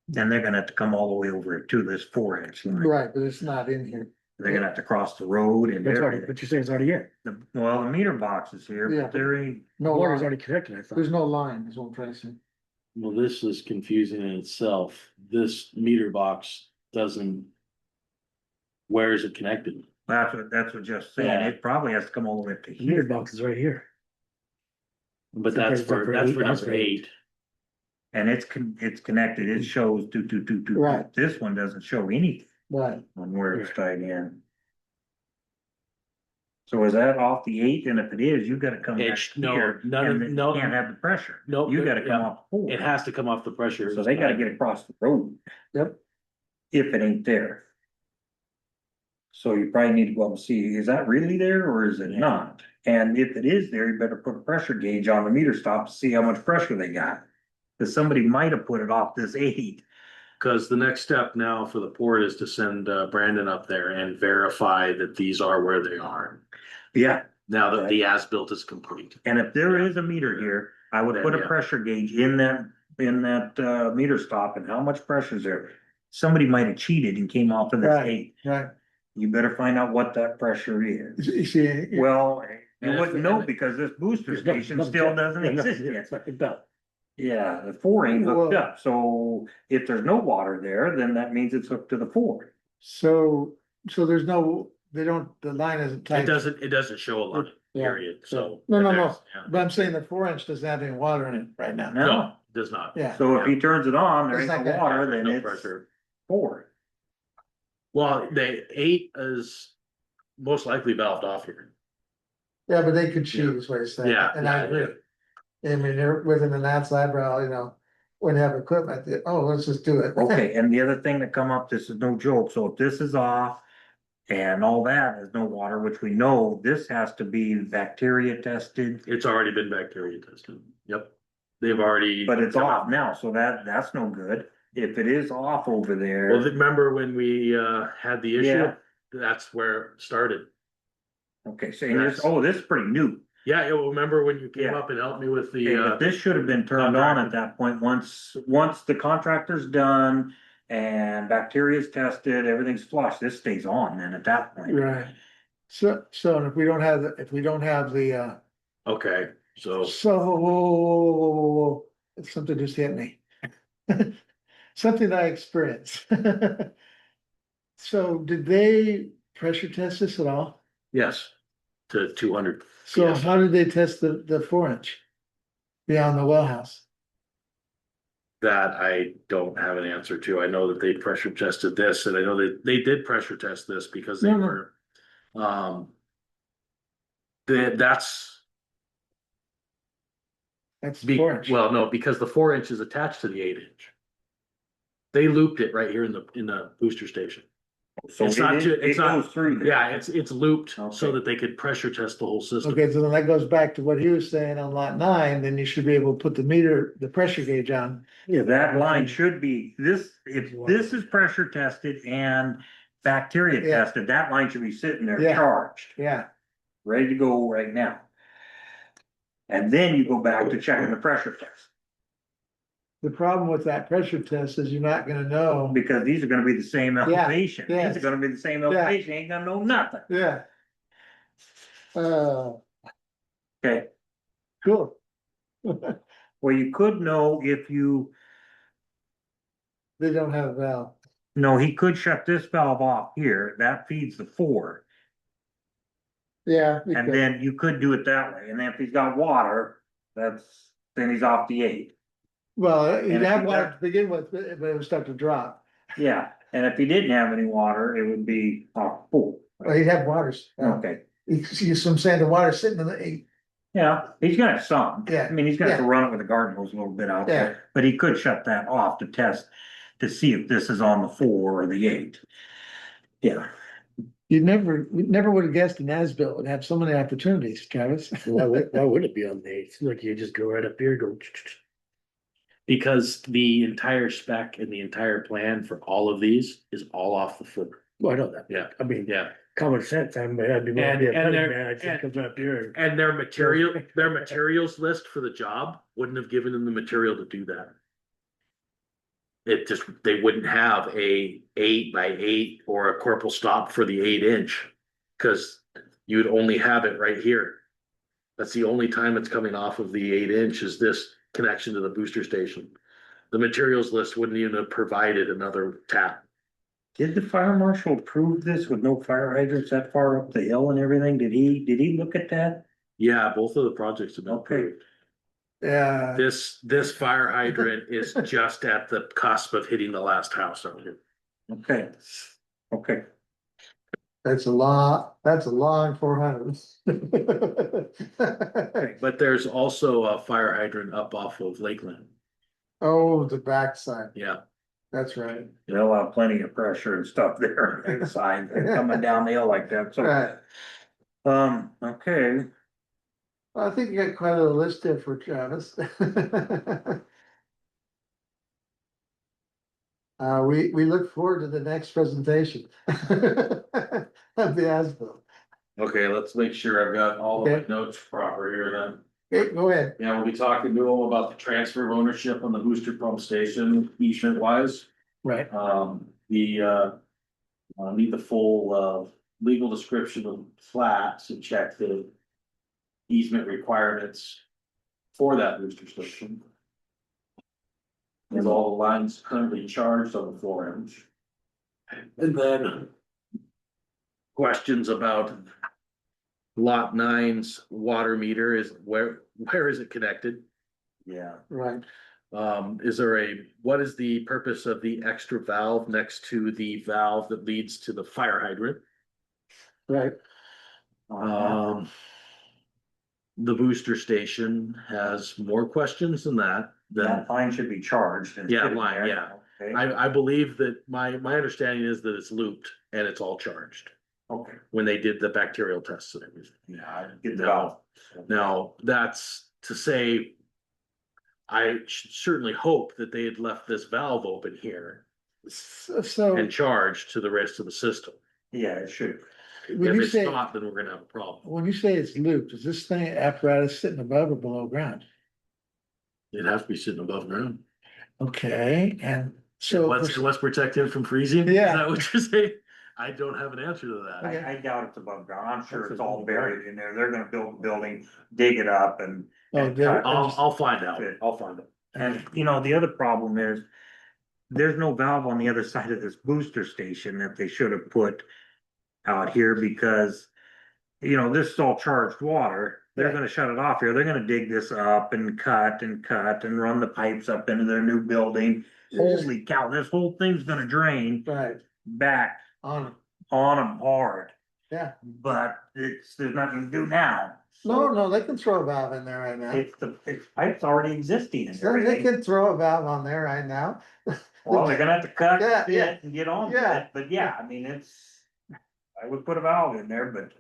Speaker 5: Then they're gonna have to come all the way over to this 4 inch line.
Speaker 1: Right, but it's not in here.
Speaker 5: They're gonna have to cross the road and
Speaker 3: that's already,
Speaker 5: everything.
Speaker 3: but you're saying it's already in,
Speaker 5: Well, the meter box is here,
Speaker 1: Yeah.
Speaker 5: but there ain't,
Speaker 3: the
Speaker 1: No
Speaker 3: water's
Speaker 1: line.
Speaker 3: already connected, I thought.
Speaker 1: There's no line, is what I'm trying to say.
Speaker 6: Well, this is confusing in itself. This meter box doesn't. Where is it connected?
Speaker 5: that's what Jeff's saying,
Speaker 6: Yeah.
Speaker 5: it probably has to come all the way up to
Speaker 3: The meter
Speaker 5: here.
Speaker 3: box is right here.
Speaker 6: But
Speaker 3: So
Speaker 6: that's
Speaker 3: for-
Speaker 6: for,
Speaker 3: for
Speaker 6: that's
Speaker 3: eight,
Speaker 6: for
Speaker 3: that's
Speaker 6: number
Speaker 3: for
Speaker 6: 8.
Speaker 5: And it's connected, it shows two.
Speaker 1: Right.
Speaker 5: This one doesn't show anything
Speaker 1: Right,
Speaker 5: on where it's tied in. So is that off the 8? And if it is, you gotta come back
Speaker 6: It's- no,
Speaker 5: here,
Speaker 6: none of-
Speaker 5: and then you
Speaker 6: no.
Speaker 5: can't have the pressure.
Speaker 6: Nope,
Speaker 5: You gotta come
Speaker 6: yeah.
Speaker 5: off 4.
Speaker 6: It has to come off the pressure.
Speaker 5: So they gotta get across the road.
Speaker 1: Yep.
Speaker 5: If it ain't there. So you probably need to go up and see, is that really there or is it
Speaker 6: Yeah.
Speaker 5: not? And if it is there, you better put a pressure gauge on the meter stop to see how much pressure they got. Cause somebody might have put it off this 8.
Speaker 6: Cause the next step now for the port is to send Brandon up there and verify that these are where they are.
Speaker 5: Yeah,
Speaker 6: Now that the as-built is complete.
Speaker 5: and if there is a meter here, I would put a
Speaker 6: Yeah.
Speaker 5: pressure gauge in that meter stop and how much pressure is there. Somebody might have cheated and came off of this
Speaker 1: Right.
Speaker 5: 8.
Speaker 1: right.
Speaker 5: You better find out what that pressure is.
Speaker 1: You see,
Speaker 5: Well, you
Speaker 6: And
Speaker 5: wouldn't
Speaker 6: if-
Speaker 5: know because this booster
Speaker 3: There's nothing-
Speaker 5: station
Speaker 3: nothing
Speaker 5: still
Speaker 3: checked.
Speaker 5: doesn't
Speaker 3: Yeah,
Speaker 5: exist
Speaker 3: yeah,
Speaker 5: yet.
Speaker 3: it's not hooked up.
Speaker 5: Yeah, the 4 ain't hooked
Speaker 1: Well-
Speaker 5: up, so if there's no water there, then that means it's hooked to the 4.
Speaker 1: so there's no, the line isn't tight.
Speaker 6: It doesn't show a line,
Speaker 1: Yeah.
Speaker 6: period, so.
Speaker 1: No, no, no.
Speaker 6: there's- yeah.
Speaker 1: But I'm saying the 4-inch doesn't have any water in it right now.
Speaker 6: No, it does not.
Speaker 1: Yeah,
Speaker 5: So if he turns it on, there
Speaker 1: It's
Speaker 5: ain't
Speaker 1: not
Speaker 5: no
Speaker 1: gonna-
Speaker 5: water,
Speaker 6: There's
Speaker 5: then
Speaker 6: no
Speaker 5: it's
Speaker 6: pressure.
Speaker 5: 4.
Speaker 6: Well, the 8 is most likely valved off here.
Speaker 1: yeah, but they could cheat is what it's saying.
Speaker 6: Yeah,
Speaker 1: And I
Speaker 6: yeah,
Speaker 1: agree. I mean, they're within the Nats eyebrow, when you have equipment, let's just do it.
Speaker 5: Okay, and the other thing that come up, this is no joke, so if this is off. And all that, there's no water, which we know, this has to be bacteria tested,
Speaker 6: It's already been bacteria tested. Yep. They've already.
Speaker 5: but it's off now, so that's no good. If it is off over
Speaker 6: Well,
Speaker 5: there,
Speaker 6: remember when we had the issue?
Speaker 5: Yeah.
Speaker 6: That's where it started.
Speaker 5: okay, so this is pretty new.
Speaker 6: Yeah, you'll remember when you came
Speaker 5: Yeah.
Speaker 6: up and helped me with
Speaker 5: Okay,
Speaker 6: the
Speaker 5: but this should have been turned on at that point, once the contractor's done. and bacteria's tested, everything's flushed, this stays on then at that point.
Speaker 1: Right. So if we don't have, the,
Speaker 6: Okay, so
Speaker 1: so, something just hit me. Something I experienced. So did they pressure test this at all?
Speaker 6: yes, to 200.
Speaker 1: So
Speaker 6: Yes.
Speaker 1: how did they test the 4 inch? Beyond the well house?
Speaker 6: That I don't have an answer to. I know that they pressure tested this, and I know that they did pressure test this because they
Speaker 1: No, no.
Speaker 6: were, that's
Speaker 1: That's
Speaker 6: be,
Speaker 1: 4 inch.
Speaker 6: well, no, because the 4 inch is attached to the 8 inch. They looped it right here in the booster station.
Speaker 5: So
Speaker 6: It's not too-
Speaker 5: it
Speaker 6: it's not-
Speaker 5: goes through there.
Speaker 6: Yeah, it's looped so
Speaker 5: Okay.
Speaker 6: that they could pressure test the whole system.
Speaker 1: Okay, so then that goes back to what he was saying on lot 9, then you should be able to put the pressure gauge on.
Speaker 5: Yeah, that line should be, if this is pressure tested and bacteria
Speaker 1: Yeah.
Speaker 5: tested, that line should be sitting there
Speaker 1: Yeah.
Speaker 5: charged,
Speaker 1: Yeah,
Speaker 5: ready to go right now. And then you go back to checking the pressure test,
Speaker 1: the problem with that pressure test is you're not gonna know.
Speaker 5: because these are gonna be the same elevation.
Speaker 1: yes.
Speaker 5: These are gonna be the same elevation, ain't gonna know nothing.
Speaker 1: Yeah.
Speaker 5: Okay,
Speaker 1: Cool.
Speaker 5: well, you could know if you,
Speaker 1: They don't have a valve.
Speaker 5: no, he could shut this valve off here, that feeds the 4.
Speaker 1: Yeah.
Speaker 5: And then you could do it that way, and then if he's got water, then he's off the 8.
Speaker 1: Well, you'd
Speaker 5: And if
Speaker 1: have
Speaker 5: you
Speaker 1: water
Speaker 5: got-
Speaker 1: to begin with, but it would start to drop.
Speaker 5: Yeah, and if he didn't have any water, it would be off 4.
Speaker 1: Well, he'd have waters.
Speaker 5: Okay,
Speaker 1: You see some sand and water sitting in the 8.
Speaker 5: yeah, he's gonna have some.
Speaker 1: Yeah,
Speaker 5: I mean, he's gonna have to
Speaker 1: yeah.
Speaker 5: run it with a garden hose a little bit out
Speaker 1: Yeah.
Speaker 5: there, but he could shut that off to test, to see if this is on the 4 or the 8. Yeah,
Speaker 1: We never would have guessed an as-built would have so many opportunities, Travis.
Speaker 3: Why would it be on the 8th? Like you just go right up here, go.
Speaker 6: Because the entire spec and the entire plan for all of these is all off the foot.
Speaker 3: Well, I know that.
Speaker 6: Yeah.
Speaker 3: I mean,
Speaker 6: Yeah,
Speaker 3: common sense, I'm, I'd be.
Speaker 6: And they're-
Speaker 3: Man, it just comes up here.
Speaker 6: and their materials list for the job wouldn't have given them the material to do that. It just, they wouldn't have a 8x8 or a corporal stop for the 8 inch. Cause you'd only have it right here. That's the only time it's coming off of the 8 inch is this connection to the booster station. The materials list wouldn't even have provided another tap.
Speaker 5: did the fire marshal approve this with no fire hydrants that far up the hill and everything? Did he look at that?
Speaker 6: Yeah, both of the projects have been
Speaker 5: Okay.
Speaker 6: approved.
Speaker 1: Yeah,
Speaker 6: This fire hydrant is just at the cusp of hitting the last house out here.
Speaker 5: Okay, okay.
Speaker 1: that's a long 400.
Speaker 6: But there's also a fire hydrant up off of Lakeland.
Speaker 1: Oh, the backside,
Speaker 6: Yeah,
Speaker 1: that's right.
Speaker 5: They'll have plenty of pressure and stuff there inside, coming down the hill like that, so.
Speaker 1: Right.
Speaker 5: Okay,
Speaker 1: Well, I think you got quite a little list there for Travis. We look forward to the next presentation. Of the as-built.
Speaker 6: okay, let's make sure I've got all of my
Speaker 1: Okay.
Speaker 6: notes proper here then.
Speaker 1: Okay, go ahead.
Speaker 6: Yeah, we'll be talking to them about the transfer of ownership on the booster pump station, easement wise.
Speaker 1: Right.
Speaker 6: Need the full, legal description of flats and check the easement requirements for that booster station. With all the lines currently charged on the 4 inch. And then questions about lot 9's water meter is where is it connected?
Speaker 5: yeah,
Speaker 1: Right.
Speaker 6: What is the purpose of the extra valve next to the valve that leads to the fire hydrant?
Speaker 1: Right.
Speaker 6: The booster station has more questions than that.
Speaker 5: that line should be charged. and
Speaker 6: Yeah,
Speaker 5: sitting
Speaker 6: line,
Speaker 5: there.
Speaker 6: yeah.
Speaker 5: Okay,
Speaker 6: I believe that my understanding is that it's looped and it's all charged
Speaker 5: okay,
Speaker 6: when they did the bacterial tests and everything.
Speaker 5: yeah, I get the
Speaker 6: No.
Speaker 5: valve.
Speaker 6: Now, that's to say, I certainly hope that they had left this valve open here
Speaker 1: So
Speaker 6: and charged to the rest of the system.
Speaker 5: Yeah, it should,
Speaker 1: when
Speaker 6: If
Speaker 1: you
Speaker 6: it's
Speaker 1: say,
Speaker 6: not, then we're gonna have a problem.
Speaker 1: when you say it's looped, is this thing apparatus sitting above or below ground?
Speaker 6: It'd have to be sitting above ground.
Speaker 1: Okay, and So,
Speaker 6: What's protect him from freezing?
Speaker 1: Yeah.
Speaker 6: Is that what you're saying? I don't have an answer to that.
Speaker 1: Okay.
Speaker 5: I doubt it's above ground. I'm sure
Speaker 3: That's
Speaker 5: it's
Speaker 3: a
Speaker 5: all
Speaker 3: good
Speaker 5: buried in there. They're gonna build a building, dig it up and.
Speaker 1: Oh,
Speaker 5: and
Speaker 1: they're-
Speaker 5: cut-
Speaker 6: I'll find out. I'll find out.
Speaker 5: And, you know, the other problem is, there's no valve on the other side of this booster station that they should have put out here because, you know, this is all charged water. They're
Speaker 1: Yeah.
Speaker 5: gonna shut it off here. They're gonna dig this up and cut and run the pipes up into their new building. Holy cow, this whole thing's gonna drain
Speaker 1: right,
Speaker 5: back
Speaker 1: on,
Speaker 5: on them hard,
Speaker 1: yeah.
Speaker 5: but there's nothing to do now.
Speaker 1: No, no, they can throw a valve in there right now.
Speaker 5: It's pipe's already existing and
Speaker 1: So they
Speaker 5: everything.
Speaker 1: can throw a valve on there right now.
Speaker 5: Well, they're gonna have to cut
Speaker 1: Yeah,
Speaker 5: it
Speaker 1: yeah.
Speaker 5: and get on with
Speaker 1: Yeah.
Speaker 5: it, but yeah, I mean, I would put a valve in there, but.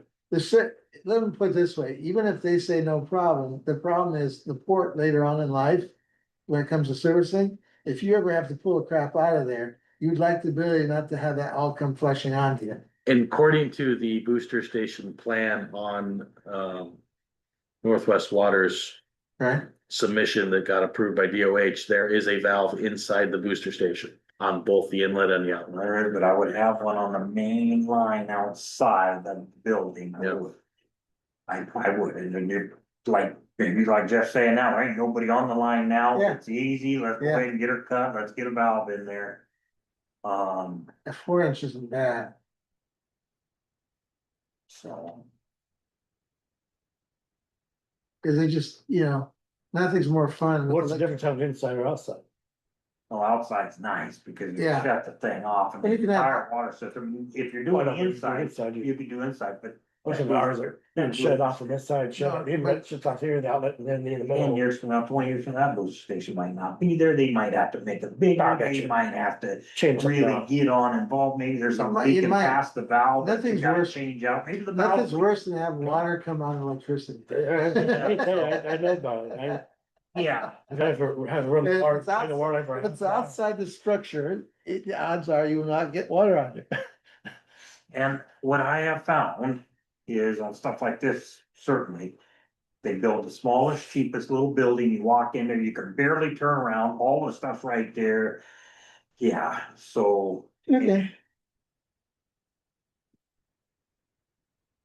Speaker 1: Let me put it this way, even if they say no problem, the problem is the port later on in life. When it comes to servicing, if you ever have to pull a crap out of there, you'd like the ability not to have that all come flushing onto you.
Speaker 6: And according to the booster station plan on, Northwest Water's
Speaker 1: Right?
Speaker 6: submission that got approved by DOH, there is a valve inside the booster station on both the inlet and the outlet.
Speaker 5: Alright, but I would have one on the main line outside the building. I
Speaker 6: Yeah.
Speaker 5: would. I would, and then you, like, maybe like Jeff's saying now, there ain't nobody on the line now,
Speaker 1: Yeah.
Speaker 5: it's easy, let's go
Speaker 1: Yeah.
Speaker 5: ahead and get her cut, let's get a valve in there.
Speaker 1: A 4 inch isn't bad.
Speaker 5: So,
Speaker 1: Cause they just, nothing's more fun. with
Speaker 3: What's the
Speaker 1: electric-
Speaker 3: difference of inside or outside?
Speaker 5: well, outside's nice, because you
Speaker 1: Yeah.
Speaker 5: shut the thing off and
Speaker 1: And you
Speaker 5: the
Speaker 1: can have-
Speaker 5: entire water system, if you're
Speaker 3: Why
Speaker 5: doing
Speaker 3: not?
Speaker 5: inside,
Speaker 3: You
Speaker 5: you could do inside, but.
Speaker 3: Most of ours are, you shut it off from this side, shut
Speaker 1: No,
Speaker 3: it, the inlet shuts off here, the outlet, and then in the
Speaker 5: 10
Speaker 3: middle.
Speaker 5: years from now, 20 years from now, those station might not be there, they might have to make it bigger,
Speaker 3: I got
Speaker 5: they
Speaker 3: you.
Speaker 5: might have to
Speaker 3: Change something
Speaker 5: really
Speaker 3: out.
Speaker 5: get on involved, maybe there's
Speaker 1: You
Speaker 5: some
Speaker 1: might- you
Speaker 5: leaking
Speaker 1: might-
Speaker 5: past the valve. that you
Speaker 1: Nothing's
Speaker 5: gotta
Speaker 1: worse-
Speaker 5: Change out, maybe the
Speaker 1: Nothing's
Speaker 5: valve.
Speaker 1: worse than having water come on electricity.
Speaker 3: I know about it,
Speaker 5: Yeah,
Speaker 3: I've had to run
Speaker 1: If
Speaker 3: water,
Speaker 1: it's
Speaker 3: I know water line
Speaker 1: If
Speaker 3: for.
Speaker 1: it's outside the structure, the odds are you will not get water on you.
Speaker 5: and what I have found is on stuff like this, certainly. They build the smallest, cheapest little building, you walk in there, you can barely turn around, all the stuff right there. Yeah, so.
Speaker 1: Okay.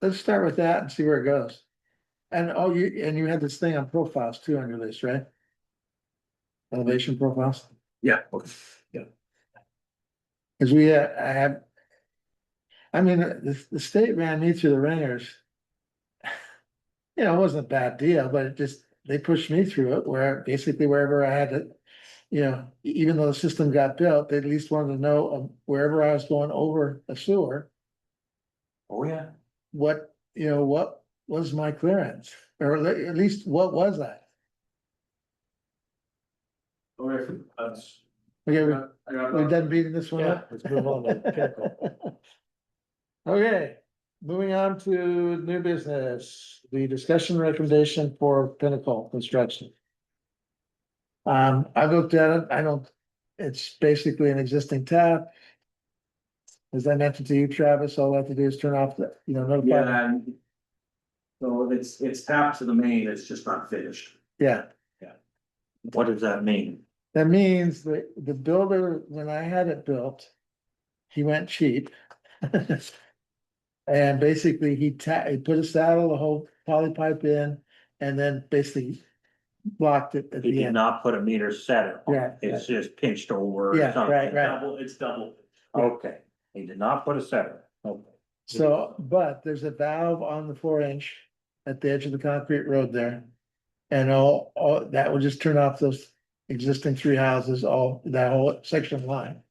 Speaker 1: Let's start with that and see where it goes. And you had this thing on profiles too on your list, right? Elevation profiles,
Speaker 6: Yeah.
Speaker 1: cause the state ran me through the ringers. It wasn't a bad deal, but they pushed me through it where basically wherever I had to. Even though the system got built, they at least wanted to know wherever I was going over a sewer.
Speaker 5: Oh, yeah.
Speaker 1: What was my clearance, or at least what was I?
Speaker 4: Okay, that's.
Speaker 1: Okay,
Speaker 4: I got
Speaker 1: we're done beating this one
Speaker 3: Yeah,
Speaker 1: up.
Speaker 3: let's move on to Pinnacle.
Speaker 1: Okay, moving on to new business, the discussion recommendation for Pinnacle Construction. I looked at it, it's basically an existing tap. As I mentioned to you, Travis, all I have to do is turn off notify.
Speaker 4: Yeah, and. So it's tapped to the main, it's just not finished.
Speaker 1: Yeah,
Speaker 5: What does that mean?
Speaker 1: that means that the builder, when I had it built, he went cheap. And basically he put a saddle, the whole poly pipe in, and then basically blocked it at
Speaker 5: He
Speaker 1: the
Speaker 5: did
Speaker 1: end.
Speaker 5: not put a meter setter on
Speaker 1: Yeah,
Speaker 5: it, it's just pinched over or
Speaker 1: Yeah,
Speaker 5: something.
Speaker 1: right.
Speaker 4: It's double.
Speaker 5: Okay, he did not put a setter, okay.
Speaker 1: So, but there's a valve on the 4 inch at the edge of the concrete road there. And all that will just turn off those existing 3 houses, that whole section line.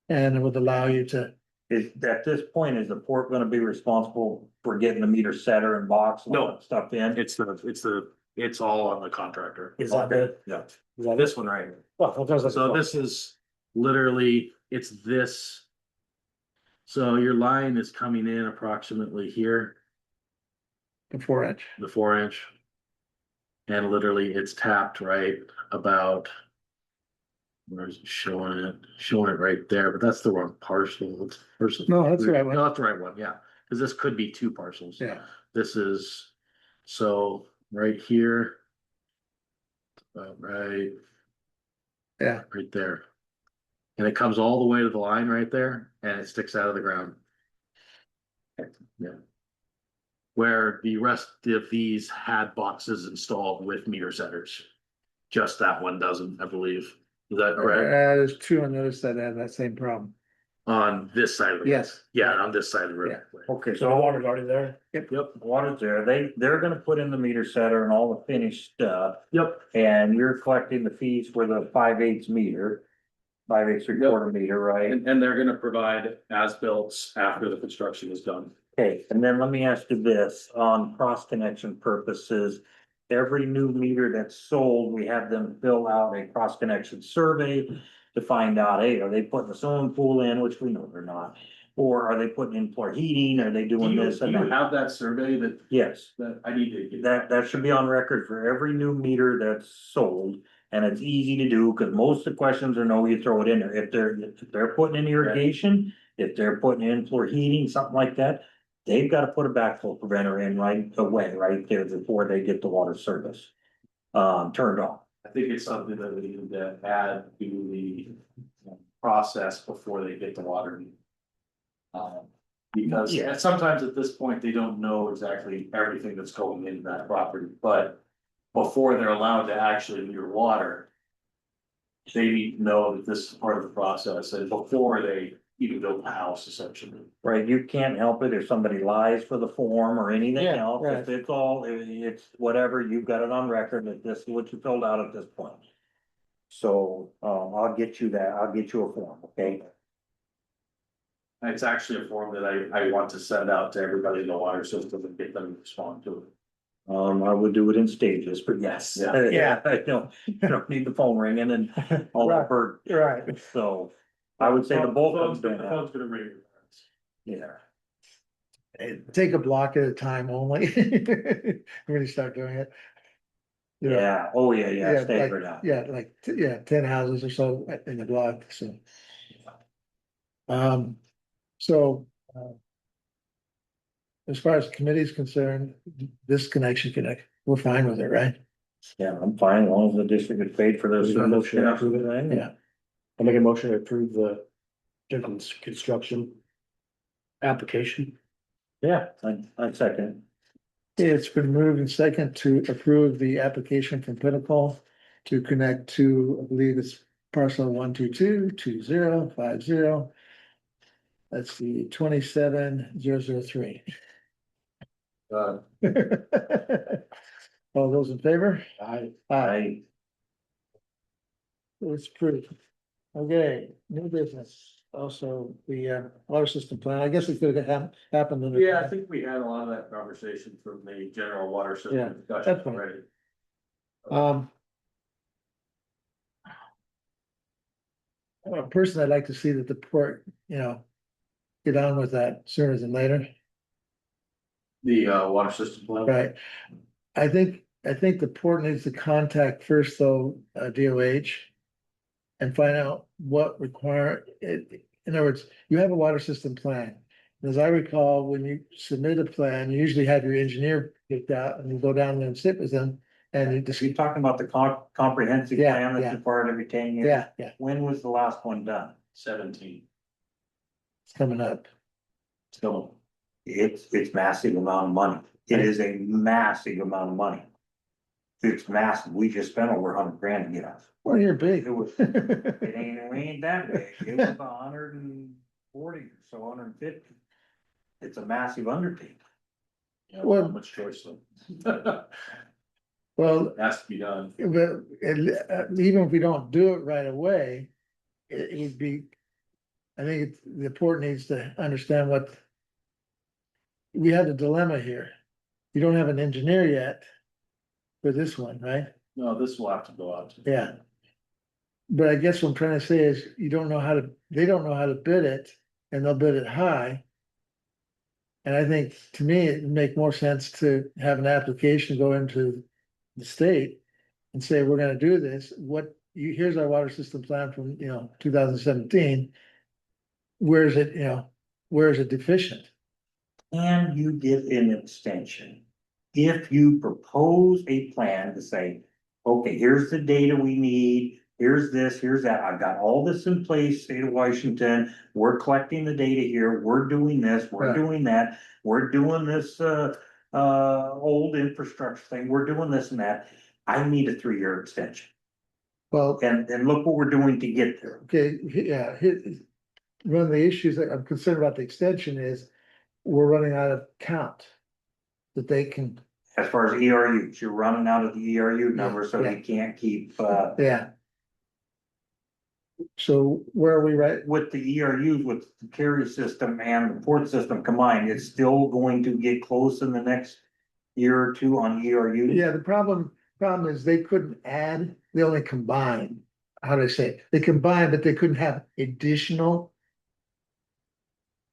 Speaker 1: And it would allow you to,
Speaker 5: At this point, is the port gonna be responsible for getting the meter setter and box and all
Speaker 6: No.
Speaker 5: that stuff in?
Speaker 6: It's all on the contractor.
Speaker 3: Is that it?
Speaker 6: Yeah,
Speaker 3: Is that
Speaker 6: this one right here.
Speaker 3: Well, it does look-
Speaker 6: So this is literally, it's this. So your line is coming in approximately here,
Speaker 1: the 4 inch.
Speaker 6: the 4 inch. And literally it's tapped right about. Where's it showing it right there, but that's the wrong parcel. It's parcel.
Speaker 1: No, that's the right one.
Speaker 6: No, that's the right one, yeah, cause this could be 2 parcels.
Speaker 1: Yeah,
Speaker 6: This is, so right here. Right
Speaker 1: yeah,
Speaker 6: there. And it comes all the way to the line right there and it sticks out of the ground. Yeah. Where the rest of these had boxes installed with meter setters. Just that one doesn't, I believe. Is that correct?
Speaker 1: There's two on the other side that have that same problem.
Speaker 6: On this side of the road?
Speaker 1: Yes.
Speaker 6: Yeah, on this side of the road.
Speaker 5: Okay,
Speaker 3: So the water's already there?
Speaker 6: Yep,
Speaker 5: water's there, they're gonna put in the meter setter and all the finished stuff,
Speaker 6: yep.
Speaker 5: and you're collecting the fees for the 5/8 meter. 5/8 3/4 meter, right?
Speaker 4: And they're gonna provide as-built after the construction is done.
Speaker 5: Okay, and then let me ask you this, on cross connection purposes. Every new meter that's sold, we have them fill out a cross connection survey to find out, hey, are they putting a swimming pool in, which we know they're not? Or are they putting in floor heating, are they
Speaker 4: Do
Speaker 5: doing
Speaker 4: you,
Speaker 5: this
Speaker 4: do
Speaker 5: and
Speaker 4: you
Speaker 5: that?
Speaker 4: have that survey
Speaker 5: Yes,
Speaker 4: that I need to get?
Speaker 5: that should be on record for every new meter that's sold. And it's easy to do, cause most of the questions are no, you throw it in there, if they're putting in irrigation, if they're putting in floor heating, something like that. They've gotta put a backflow preventer in right away, right there before they get the water service. Turned on.
Speaker 4: I think it's something that we need to add to the process before they get the water. Because
Speaker 5: Yeah.
Speaker 4: sometimes at this point, they don't know exactly everything that's going into that property, but before they're allowed to actually meter water. They need to know that this is part of the process and before they even build the house essentially.
Speaker 5: Right, you can't help it if somebody lies for the form or anything
Speaker 1: Yeah,
Speaker 5: else,
Speaker 1: right.
Speaker 5: if it's all, it's whatever, you've got it on record that this is what you filled out at this point. So, I'll get you that, I'll get you a form, okay?
Speaker 4: And it's actually a form that I want to send out to everybody in the water system and get them to respond to it.
Speaker 5: I would do it in stages, but yes.
Speaker 4: Yeah.
Speaker 1: Yeah.
Speaker 5: I don't need the phone ringing and all that bird,
Speaker 1: Right.
Speaker 5: so. I would say the bulk of
Speaker 4: The
Speaker 5: them, don't have-
Speaker 4: phone's gonna ring.
Speaker 5: yeah.
Speaker 1: Take a block at a time only. When you start doing it. You know,
Speaker 5: Yeah, oh, yeah,
Speaker 1: Yeah,
Speaker 5: stagger it out.
Speaker 1: Yeah, like, 10 houses or so in the block, so. So. As far as the committee is concerned, this connection connect, we're fine with it, right?
Speaker 5: Yeah, I'm fine, as long as the district is paid for this.
Speaker 3: Yeah, motion to approve
Speaker 5: thing.
Speaker 1: Yeah.
Speaker 3: I make a motion to approve the general construction application.
Speaker 5: Yeah, I second.
Speaker 1: It's been moved and second to approve the application from Pinnacle to connect to, I believe it's parcel 1222050. That's the 27003. All those in favor?
Speaker 3: I,
Speaker 5: I,
Speaker 1: It's approved. Okay, new business, also the water system plan, I guess it could have happened. in the-
Speaker 4: Yeah, I think we had a lot of that conversation from the general water
Speaker 1: Yeah,
Speaker 4: system discussion
Speaker 1: that's fine.
Speaker 4: already.
Speaker 1: A person I'd like to see that the port, get on with that sooner than later,
Speaker 4: The water system plan.
Speaker 1: right? I think the port needs to contact first though, DOH. And find out what require it, in other words, you have a water system plan. As I recall, when you submit a plan, you usually have your engineer picked out and you go down there and sit with them. And you just,
Speaker 5: you talking about the comprehensive
Speaker 1: Yeah,
Speaker 5: plan
Speaker 1: yeah.
Speaker 5: that's required every 10 years?
Speaker 1: yeah,
Speaker 5: When was the last one done?
Speaker 4: 17.
Speaker 1: it's coming up.
Speaker 4: So
Speaker 5: It's massive amount of money. It is a massive amount of money. It's massive. We just spent over 100 grand to get us.
Speaker 1: Well, you're big.
Speaker 5: It was, it ain't that big. It was 140, so 150. It's a massive undertaking.
Speaker 1: Well-
Speaker 4: not much choice though.
Speaker 1: Well,
Speaker 4: Has to be done.
Speaker 1: but even if we don't do it right away, it would be. I think the port needs to understand what. We have a dilemma here. You don't have an engineer yet. For this one, right?
Speaker 4: No, this will have to go out.
Speaker 1: Yeah. But I guess what I'm trying to say is they don't know how to bid it and they'll bid it high. And I think to me, it'd make more sense to have an application go into the state and say, we're gonna do this. Here's our water system plan from, 2017. Where is it deficient?
Speaker 5: And you get an extension. If you propose a plan to say, okay, here's the data we need here's this, here's that, I've got all this in place, state of Washington, we're collecting the data here, we're doing this, we're
Speaker 1: Right.
Speaker 5: doing that, we're doing this, old infrastructure thing, we're doing this and that. I need a 3-year extension,
Speaker 1: Well,
Speaker 5: and look what we're doing to get there.
Speaker 1: okay, yeah, one of the issues that I'm concerned about the extension is we're running out of count. That they can,
Speaker 5: As far as ERUs, you're running out of the ERU number, so
Speaker 1: yeah.
Speaker 5: you can't keep,
Speaker 1: yeah. So where are we right?
Speaker 5: with the ERUs, with the carry system and the port system combined, it's still going to get close in the next year or two on ERU.
Speaker 1: Yeah, the problem is they couldn't add, they only combine. How do I say it? They combined, but they couldn't have additional,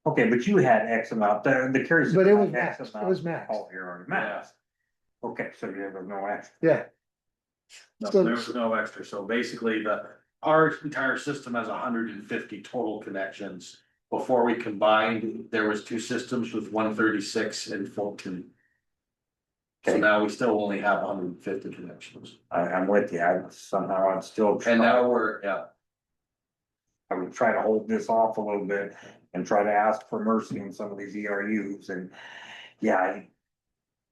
Speaker 5: Okay, but you had X amount, the carry.
Speaker 1: but it was
Speaker 5: system had X
Speaker 1: max, it
Speaker 5: amount.
Speaker 1: was max.
Speaker 5: Oh, you're already max. Okay, so you have no extra.
Speaker 1: Yeah.
Speaker 4: No,
Speaker 1: So-
Speaker 4: there's no extra, so basically our entire system has 150 total connections. Before we combined, there was 2 systems with 136 and 14. So
Speaker 5: Okay.
Speaker 4: now we still only have 150 connections.
Speaker 5: I'm with you, I'm still.
Speaker 4: And now we're, yeah,
Speaker 5: I would try to hold this off a little bit and try to ask for mercy on some of these ERUs and, yeah,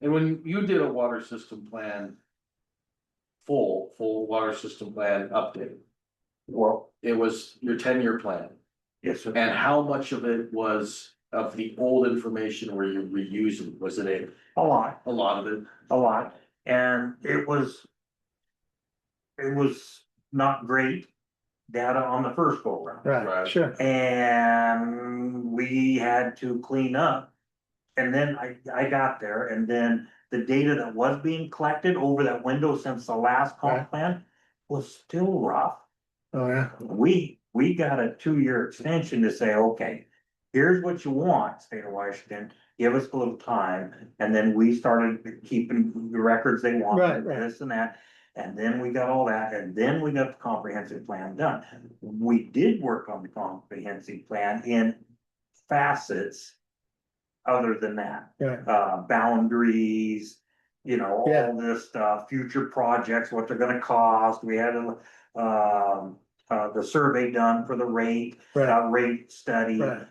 Speaker 4: and when you did a water system plan. Full water system plan update,
Speaker 5: well,
Speaker 4: it was your 10-year plan,
Speaker 5: yes, sir.
Speaker 4: and how much of it was of the old information were you reusing, was it
Speaker 5: A lot.
Speaker 4: a lot of it?
Speaker 5: A lot, and it was not great data on the first go round.
Speaker 1: right,
Speaker 4: Right.
Speaker 1: sure.
Speaker 5: And we had to clean up. And then I got there, and then the data that was being collected over that window since the last
Speaker 1: Right.
Speaker 5: comp plan was still rough.
Speaker 1: Oh, yeah.
Speaker 5: We got a 2-year extension to say, okay, here's what you want, state of Washington, give us a little time. And then we started keeping the records they
Speaker 1: Right,
Speaker 5: wanted,
Speaker 1: right.
Speaker 5: this and that. And then we got all that, and then we got the comprehensive plan done. We did work on the comprehensive plan in facets. Other than that,
Speaker 1: Right.
Speaker 5: boundaries,
Speaker 1: Yeah.
Speaker 5: all this stuff, future projects, what they're gonna cost, we had the survey done for the rate.
Speaker 1: Right.
Speaker 5: Rate study.
Speaker 1: Right.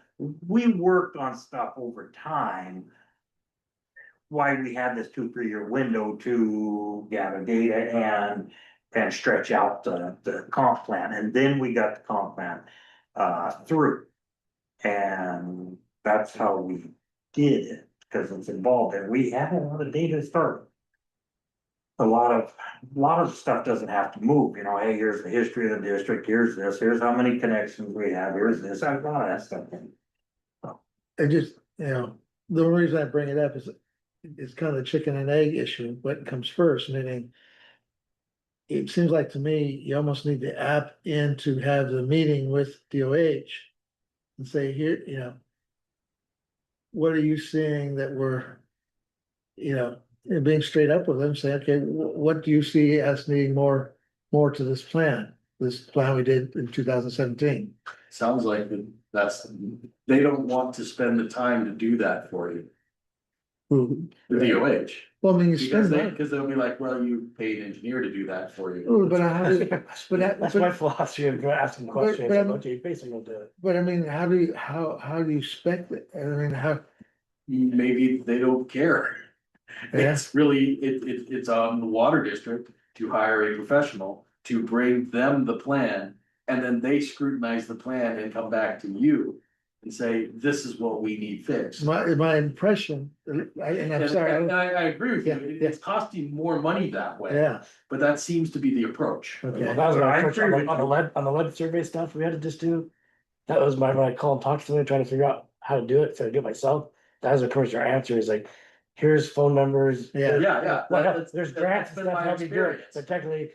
Speaker 5: We worked on stuff over time. Why we had this 2-3 year window to gather data and stretch out the comp plan, and then we got the comp plan through. And that's how we did it, because it's involved, and we had a lot of data to start. A lot of stuff doesn't have to move, hey, here's the history of the district, here's this, here's how many connections we have, here's this, I've got that stuff.
Speaker 1: I just, the only reason I bring it up is it's kind of the chicken and egg issue, what comes first, meaning. It seems like to me, you almost need the app in to have the meeting with DOH. And say, here, what are you seeing that we're, and being straight up with them, say, okay, what do you see as needing more to this plan? This plan we did in 2017.
Speaker 4: Sounds like they don't want to spend the time to do that for you, the DOH.
Speaker 1: Well, I mean, you
Speaker 4: Because
Speaker 1: spend money.
Speaker 4: because they'll be like, well, you paid an engineer to do that for you.
Speaker 1: Oh, but how do,
Speaker 3: That's my philosophy of asking questions,
Speaker 1: but-
Speaker 3: okay, basically will do it.
Speaker 1: but I mean, how do you spec it? I mean, how,
Speaker 4: Maybe they don't care.
Speaker 1: Yeah.
Speaker 4: It's really, it's on the water district to hire a professional to bring them the plan. And then they scrutinize the plan and come back to you and say, this is what we need fixed.
Speaker 1: my impression, and I'm sorry, I
Speaker 4: And
Speaker 1: don't-
Speaker 4: I agree with you,
Speaker 1: Yeah,
Speaker 4: it's costing more money that way,
Speaker 1: yeah,
Speaker 4: but that seems to be the approach.
Speaker 1: okay.
Speaker 3: Well, that was my
Speaker 5: I
Speaker 3: approach
Speaker 5: agree
Speaker 3: on
Speaker 5: with
Speaker 3: the lead, survey stuff we had to just do. That was when I called and talked to them, trying to figure out how to do it, so I do it myself. That was of course our answer is like, here's phone numbers.
Speaker 1: Yeah.
Speaker 3: here's-
Speaker 4: Yeah.
Speaker 3: Well,
Speaker 4: That's-
Speaker 3: there's
Speaker 4: that's
Speaker 3: grants and
Speaker 4: been
Speaker 3: stuff
Speaker 4: my
Speaker 3: to help you do it,
Speaker 4: experience.
Speaker 3: so technically,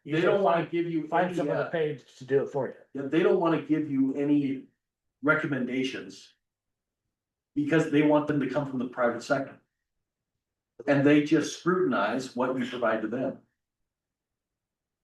Speaker 3: you
Speaker 4: They
Speaker 3: should
Speaker 4: don't wanna
Speaker 3: find,
Speaker 4: give you
Speaker 3: find
Speaker 4: any,
Speaker 3: someone to pay to do it for you.
Speaker 4: yeah, they don't wanna give you any recommendations. Because they want them to come from the private sector. And they just scrutinize what you provide to them.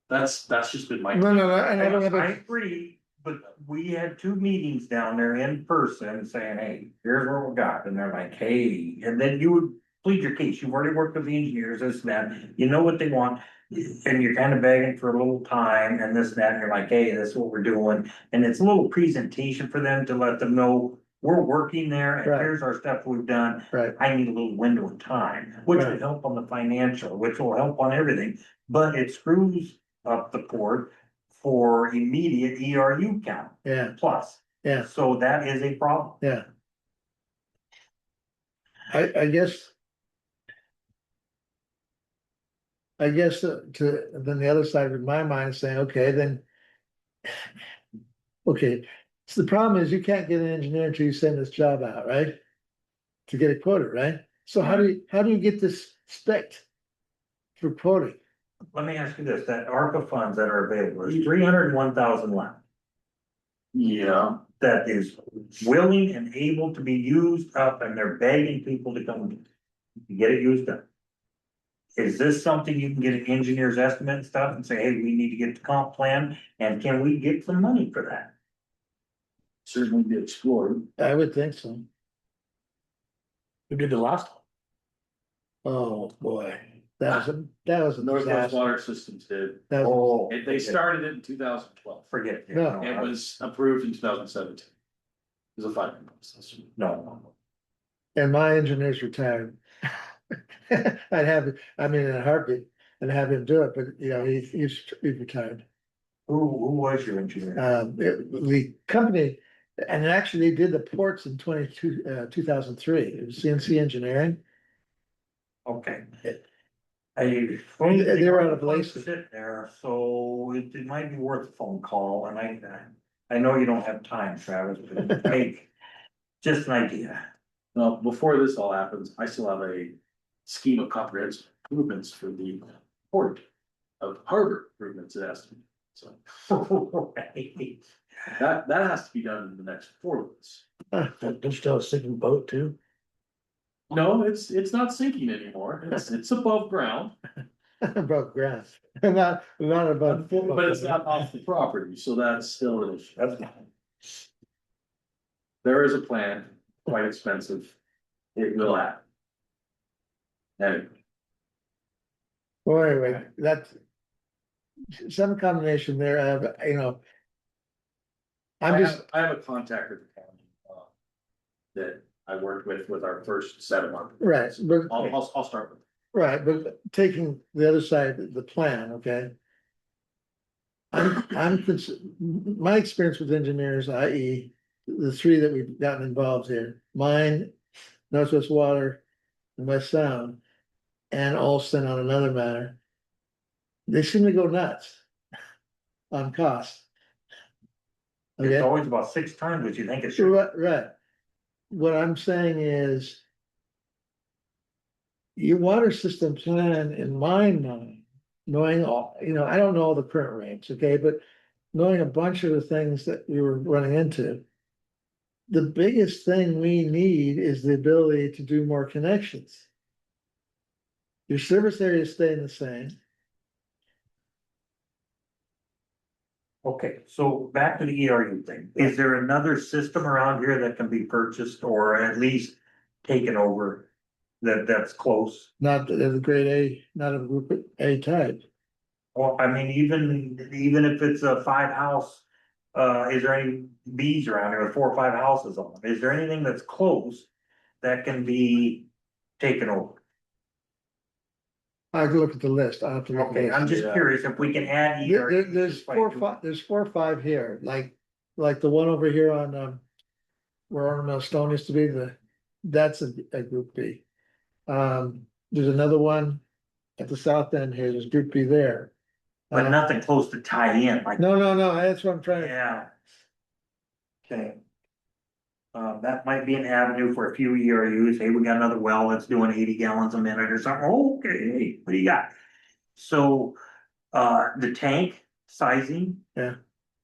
Speaker 4: That's just been my.
Speaker 1: No, and I don't have
Speaker 5: I
Speaker 1: a,
Speaker 5: agree, but we had 2 meetings down there in person saying, hey, here's what we got, and they're like, hey, and then you would plead your case, you've already worked with the engineers, this and that, you know what they want. and you're kind of begging for a little time and this and that, and you're like, hey, this is what we're doing. And it's a little presentation for them to let them know we're working there and
Speaker 1: Right.
Speaker 5: here's our stuff we've done.
Speaker 1: Right,
Speaker 5: I need a little window of time, which will
Speaker 1: Right.
Speaker 5: help on the financial, which will help on everything, but it screws up the port for immediate ERU count
Speaker 1: yeah,
Speaker 5: plus.
Speaker 1: yeah,
Speaker 5: So that is a problem.
Speaker 1: yeah. I guess. I guess then the other side of my mind is saying, okay, then. Okay, so the problem is you can't get an engineer until you send this job out, right? To get it quoted, right? So how do you get this spec for quoting?
Speaker 5: Let me ask you this, that ARPA funds that are available, there's 301,000 left.
Speaker 4: Yeah,
Speaker 5: That is willing and able to be used up and they're begging people to come to get it used up. Is this something you can get an engineer's estimate and stuff and say, hey, we need to get the comp plan and can we get some money for that?
Speaker 4: certainly be explored.
Speaker 1: I would think so.
Speaker 3: Who did the last one?
Speaker 1: Oh, boy, that was a
Speaker 4: Northwest
Speaker 1: disaster.
Speaker 4: Water Systems did.
Speaker 1: That was,
Speaker 5: Oh,
Speaker 4: They started it in 2012.
Speaker 5: forget it.
Speaker 1: No.
Speaker 4: It was approved in 2017. It was a 5-year process.
Speaker 5: No,
Speaker 1: and my engineer's retired. I'd have, I mean, in a heartbeat, and have him do it, but you know, he's retired.
Speaker 5: who was your engineer?
Speaker 1: The company, and actually they did the ports in 2003, it was CNC Engineering.
Speaker 5: Okay.
Speaker 1: It-
Speaker 5: I.
Speaker 1: They were out of Lacey.
Speaker 5: Sit there, so it might be worth a phone call and I know you don't have time, Travis, but hey, just an idea.
Speaker 4: Well, before this all happens, I still have a scheme of comprehensive improvements for the port of harbor improvements it has to be. So that has to be done in the next 4 months.
Speaker 3: Don't you still have a sinking boat too?
Speaker 4: No, it's not sinking anymore. It's above ground,
Speaker 1: Above ground, not above.
Speaker 4: but it's not off the property, so that's still an issue.
Speaker 5: That's
Speaker 4: There is a plan, quite expensive. It will happen. Anyway,
Speaker 1: Well, anyway, that's some combination there of, you know. I'm just,
Speaker 4: I have a contact with the county, that I worked with our first set of them.
Speaker 1: right, but,
Speaker 4: I'll start with.
Speaker 1: right, but taking the other side, the plan, okay? My experience with engineers, i.e. the three that we've gotten involved here, mine, Northwest Water, and West Sound, and Alston on another matter. They seem to go nuts on cost.
Speaker 5: It's
Speaker 1: Okay,
Speaker 5: always about 6 times what you think it should.
Speaker 1: right, right. What I'm saying is. Your water system plan in my mind, knowing all, you know, I don't know all the current rates, okay, but knowing a bunch of the things that we were running into. The biggest thing we need is the ability to do more connections. Your service area is staying the same.
Speaker 5: Okay, so back to the ERU thing. Is there another system around here that can be purchased or at least taken over? That's close?
Speaker 1: Not of the grade A, not of group A type.
Speaker 5: Well, I mean, even if it's a 5-house, is there any Bs around here with 4 or 5 houses on them? Is there anything that's close that can be taken over?
Speaker 1: I can look at the list, I have to look at
Speaker 5: Okay,
Speaker 1: the
Speaker 5: I'm
Speaker 1: list.
Speaker 5: just curious if we can add
Speaker 1: There,
Speaker 5: ERUs.
Speaker 1: there's
Speaker 5: by
Speaker 1: 4 or
Speaker 5: doing-
Speaker 1: 5, there's 4 or 5 here, like the one over here on, where Ornamental Stone used to be, that's a group B. There's another one at the south end here, there's group B there.
Speaker 5: But nothing close to tie in, like,
Speaker 1: No, that's what I'm trying to,
Speaker 5: yeah. Okay. That might be an avenue for a few ERUs. Hey, we got another well that's doing 80 gallons a minute or something. Okay, what do you got? So, the tank sizing.
Speaker 1: Yeah.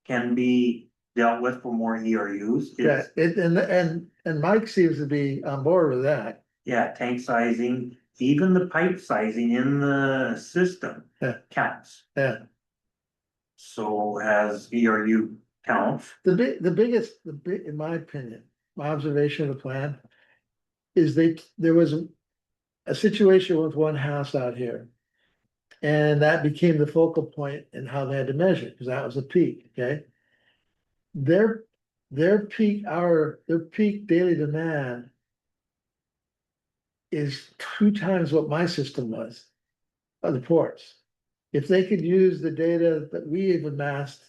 Speaker 5: Can be dealt with for more ERUs.
Speaker 1: yeah, and Mike seems to be on board with that.
Speaker 5: Yeah, tank sizing, even the pipe sizing in the system.
Speaker 1: Yeah.
Speaker 5: Counts.
Speaker 1: Yeah,
Speaker 5: So as ERU counts,
Speaker 1: the big, in my opinion, my observation of the plan. Is there was a situation with one house out here. And that became the focal point in how they had to measure, because that was a peak, okay? Their, their peak daily demand is 2 times what my system was, of the ports. If they could use the data that we have amassed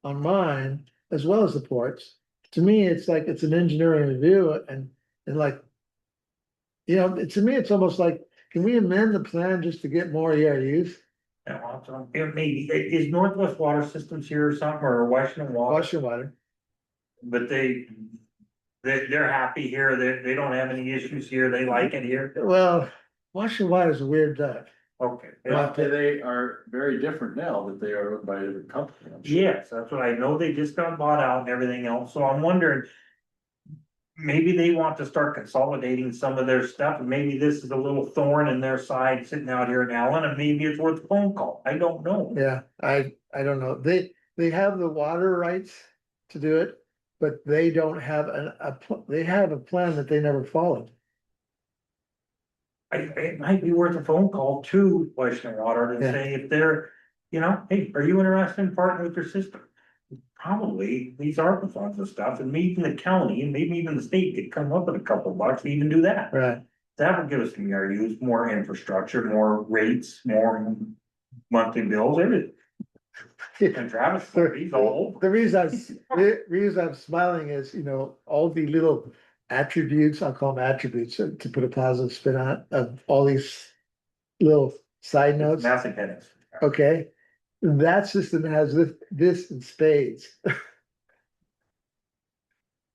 Speaker 1: on mine, as well as the ports, to me, it's like, it's an engineering review and like, to me, it's almost like, can we amend the plan just to get more ERUs?
Speaker 5: It maybe, is Northwest Water Systems here or something, or Washington Water?
Speaker 1: Washington Water.
Speaker 5: But they're happy here, they don't have any issues here, they like it here,
Speaker 1: Well, Washington Water is a weird duck.
Speaker 5: okay.
Speaker 4: Well, they are very different now that they are owned by a different company. I'm sure.
Speaker 5: Yes, that's what I know, they just got bought out and everything else, so I'm wondering. Maybe they want to start consolidating some of their stuff, and maybe this is a little thorn in their side sitting out here in Allyn, and maybe it's worth a phone call, I don't know.
Speaker 1: Yeah, I don't know. They have the water rights to do it, but they don't have they have a plan that they never followed.
Speaker 5: It might be worth a phone call to Western Water and
Speaker 1: Yeah.
Speaker 5: say if they're, hey, are you interested in partnering with their system? Probably these ARPA funds and stuff, and maybe even the county and maybe even the state could come up with a couple bucks to even do that.
Speaker 1: Right.
Speaker 5: That would give us some ERUs, more infrastructure, more rates, more monthly bills, everything. And Travis, he's all.
Speaker 1: The reason I'm smiling is, all the little attributes, I'll call them attributes, to put a positive spin on, it, of all these little side notes.
Speaker 5: Massive headaches.
Speaker 1: Okay, that system has this in spades.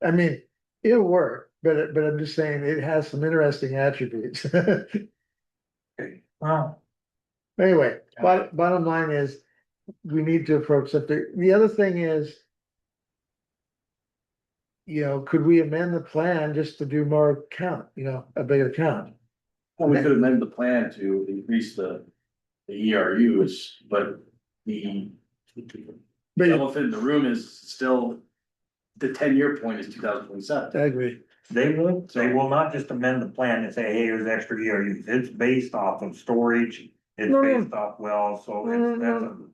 Speaker 1: I mean, it'll work, but I'm just saying it has some interesting attributes.
Speaker 5: Well,
Speaker 1: Anyway, bottom line is, we need to approach something. The other thing is, could we amend the plan just to do more count, a bigger count?
Speaker 4: Well, we could amend the plan to increase the ERUs, but the
Speaker 1: But
Speaker 4: elephant in the room is still, the 10-year point is 2027.
Speaker 1: I agree.
Speaker 5: they will not just amend the plan and say, hey, here's extra ERUs, it's based off of storage. It's
Speaker 1: No, no.
Speaker 5: based off wells, so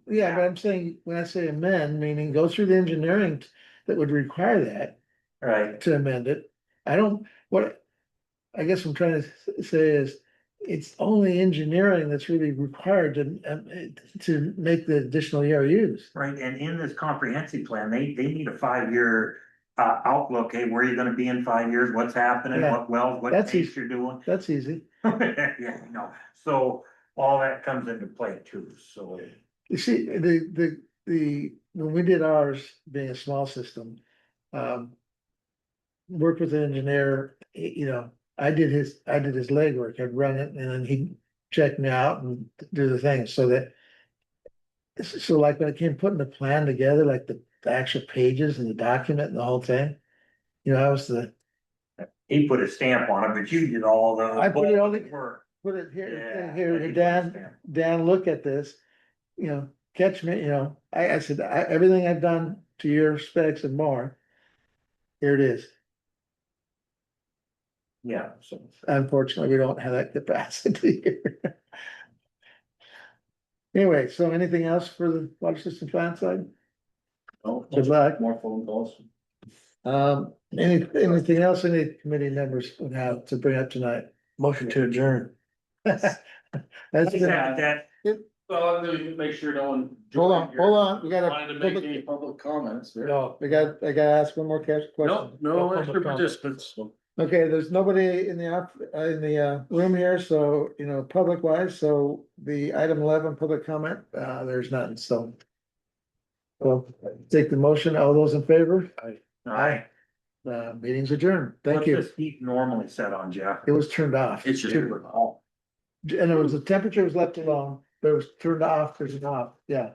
Speaker 1: Yeah, but I'm saying, when I say amend, meaning go through the engineering that would require that
Speaker 5: right,
Speaker 1: to amend it. I guess I'm trying to say is, it's only engineering that's really required to make the additional ERUs.
Speaker 5: right, and in this comprehensive plan, they need a 5-year. Outlook, hey, where are you gonna be in 5 years, what's happening,
Speaker 1: Yeah.
Speaker 5: what wells, what
Speaker 1: That's
Speaker 5: pace
Speaker 1: easy.
Speaker 5: you're doing.
Speaker 1: That's easy.
Speaker 5: Yeah, so all that comes into play too, so.
Speaker 1: You see, when we did ours, being a small system, worked with an engineer, I did his legwork, I'd run it, and then he'd check me out and do the thing, so like when it came putting the plan together, like the actual pages and the document and the whole thing, I was
Speaker 5: He put a stamp on it, but you did all the.
Speaker 1: I put it all the-
Speaker 5: work.
Speaker 1: put it here,
Speaker 5: Yeah,
Speaker 1: here,
Speaker 5: he put a
Speaker 1: Dan,
Speaker 5: stamp.
Speaker 1: look at this, catch me, I said, everything I've done to your specs and more, here it is.
Speaker 5: Yeah, so.
Speaker 1: Unfortunately, we don't have that capacity here. Anyway, so anything else for the water system plan side?
Speaker 4: Oh,
Speaker 1: Good luck.
Speaker 4: more phone calls.
Speaker 1: Anything else any committee members would have to bring up tonight?
Speaker 3: Motion to adjourn.
Speaker 1: That's good.
Speaker 5: That,
Speaker 4: Well, let me make sure no one.
Speaker 1: Hold on, we gotta,
Speaker 4: Wanted to make any public comments there.
Speaker 3: No,
Speaker 1: I gotta ask one more question.
Speaker 6: No
Speaker 3: public
Speaker 6: extra
Speaker 3: comment.
Speaker 6: participants.
Speaker 1: Okay, there's nobody in the room here, so, public wise, so the item 11, public comment, there's none, so. Well, take the motion, all those in favor?
Speaker 5: Aye.
Speaker 1: Meeting's adjourned, thank
Speaker 5: What's
Speaker 1: you.
Speaker 5: this heat normally set on, Jeff?
Speaker 1: It was turned off.
Speaker 6: It's just.
Speaker 1: And it was, the temperature was left alone, but it was turned off, there's an off, yeah.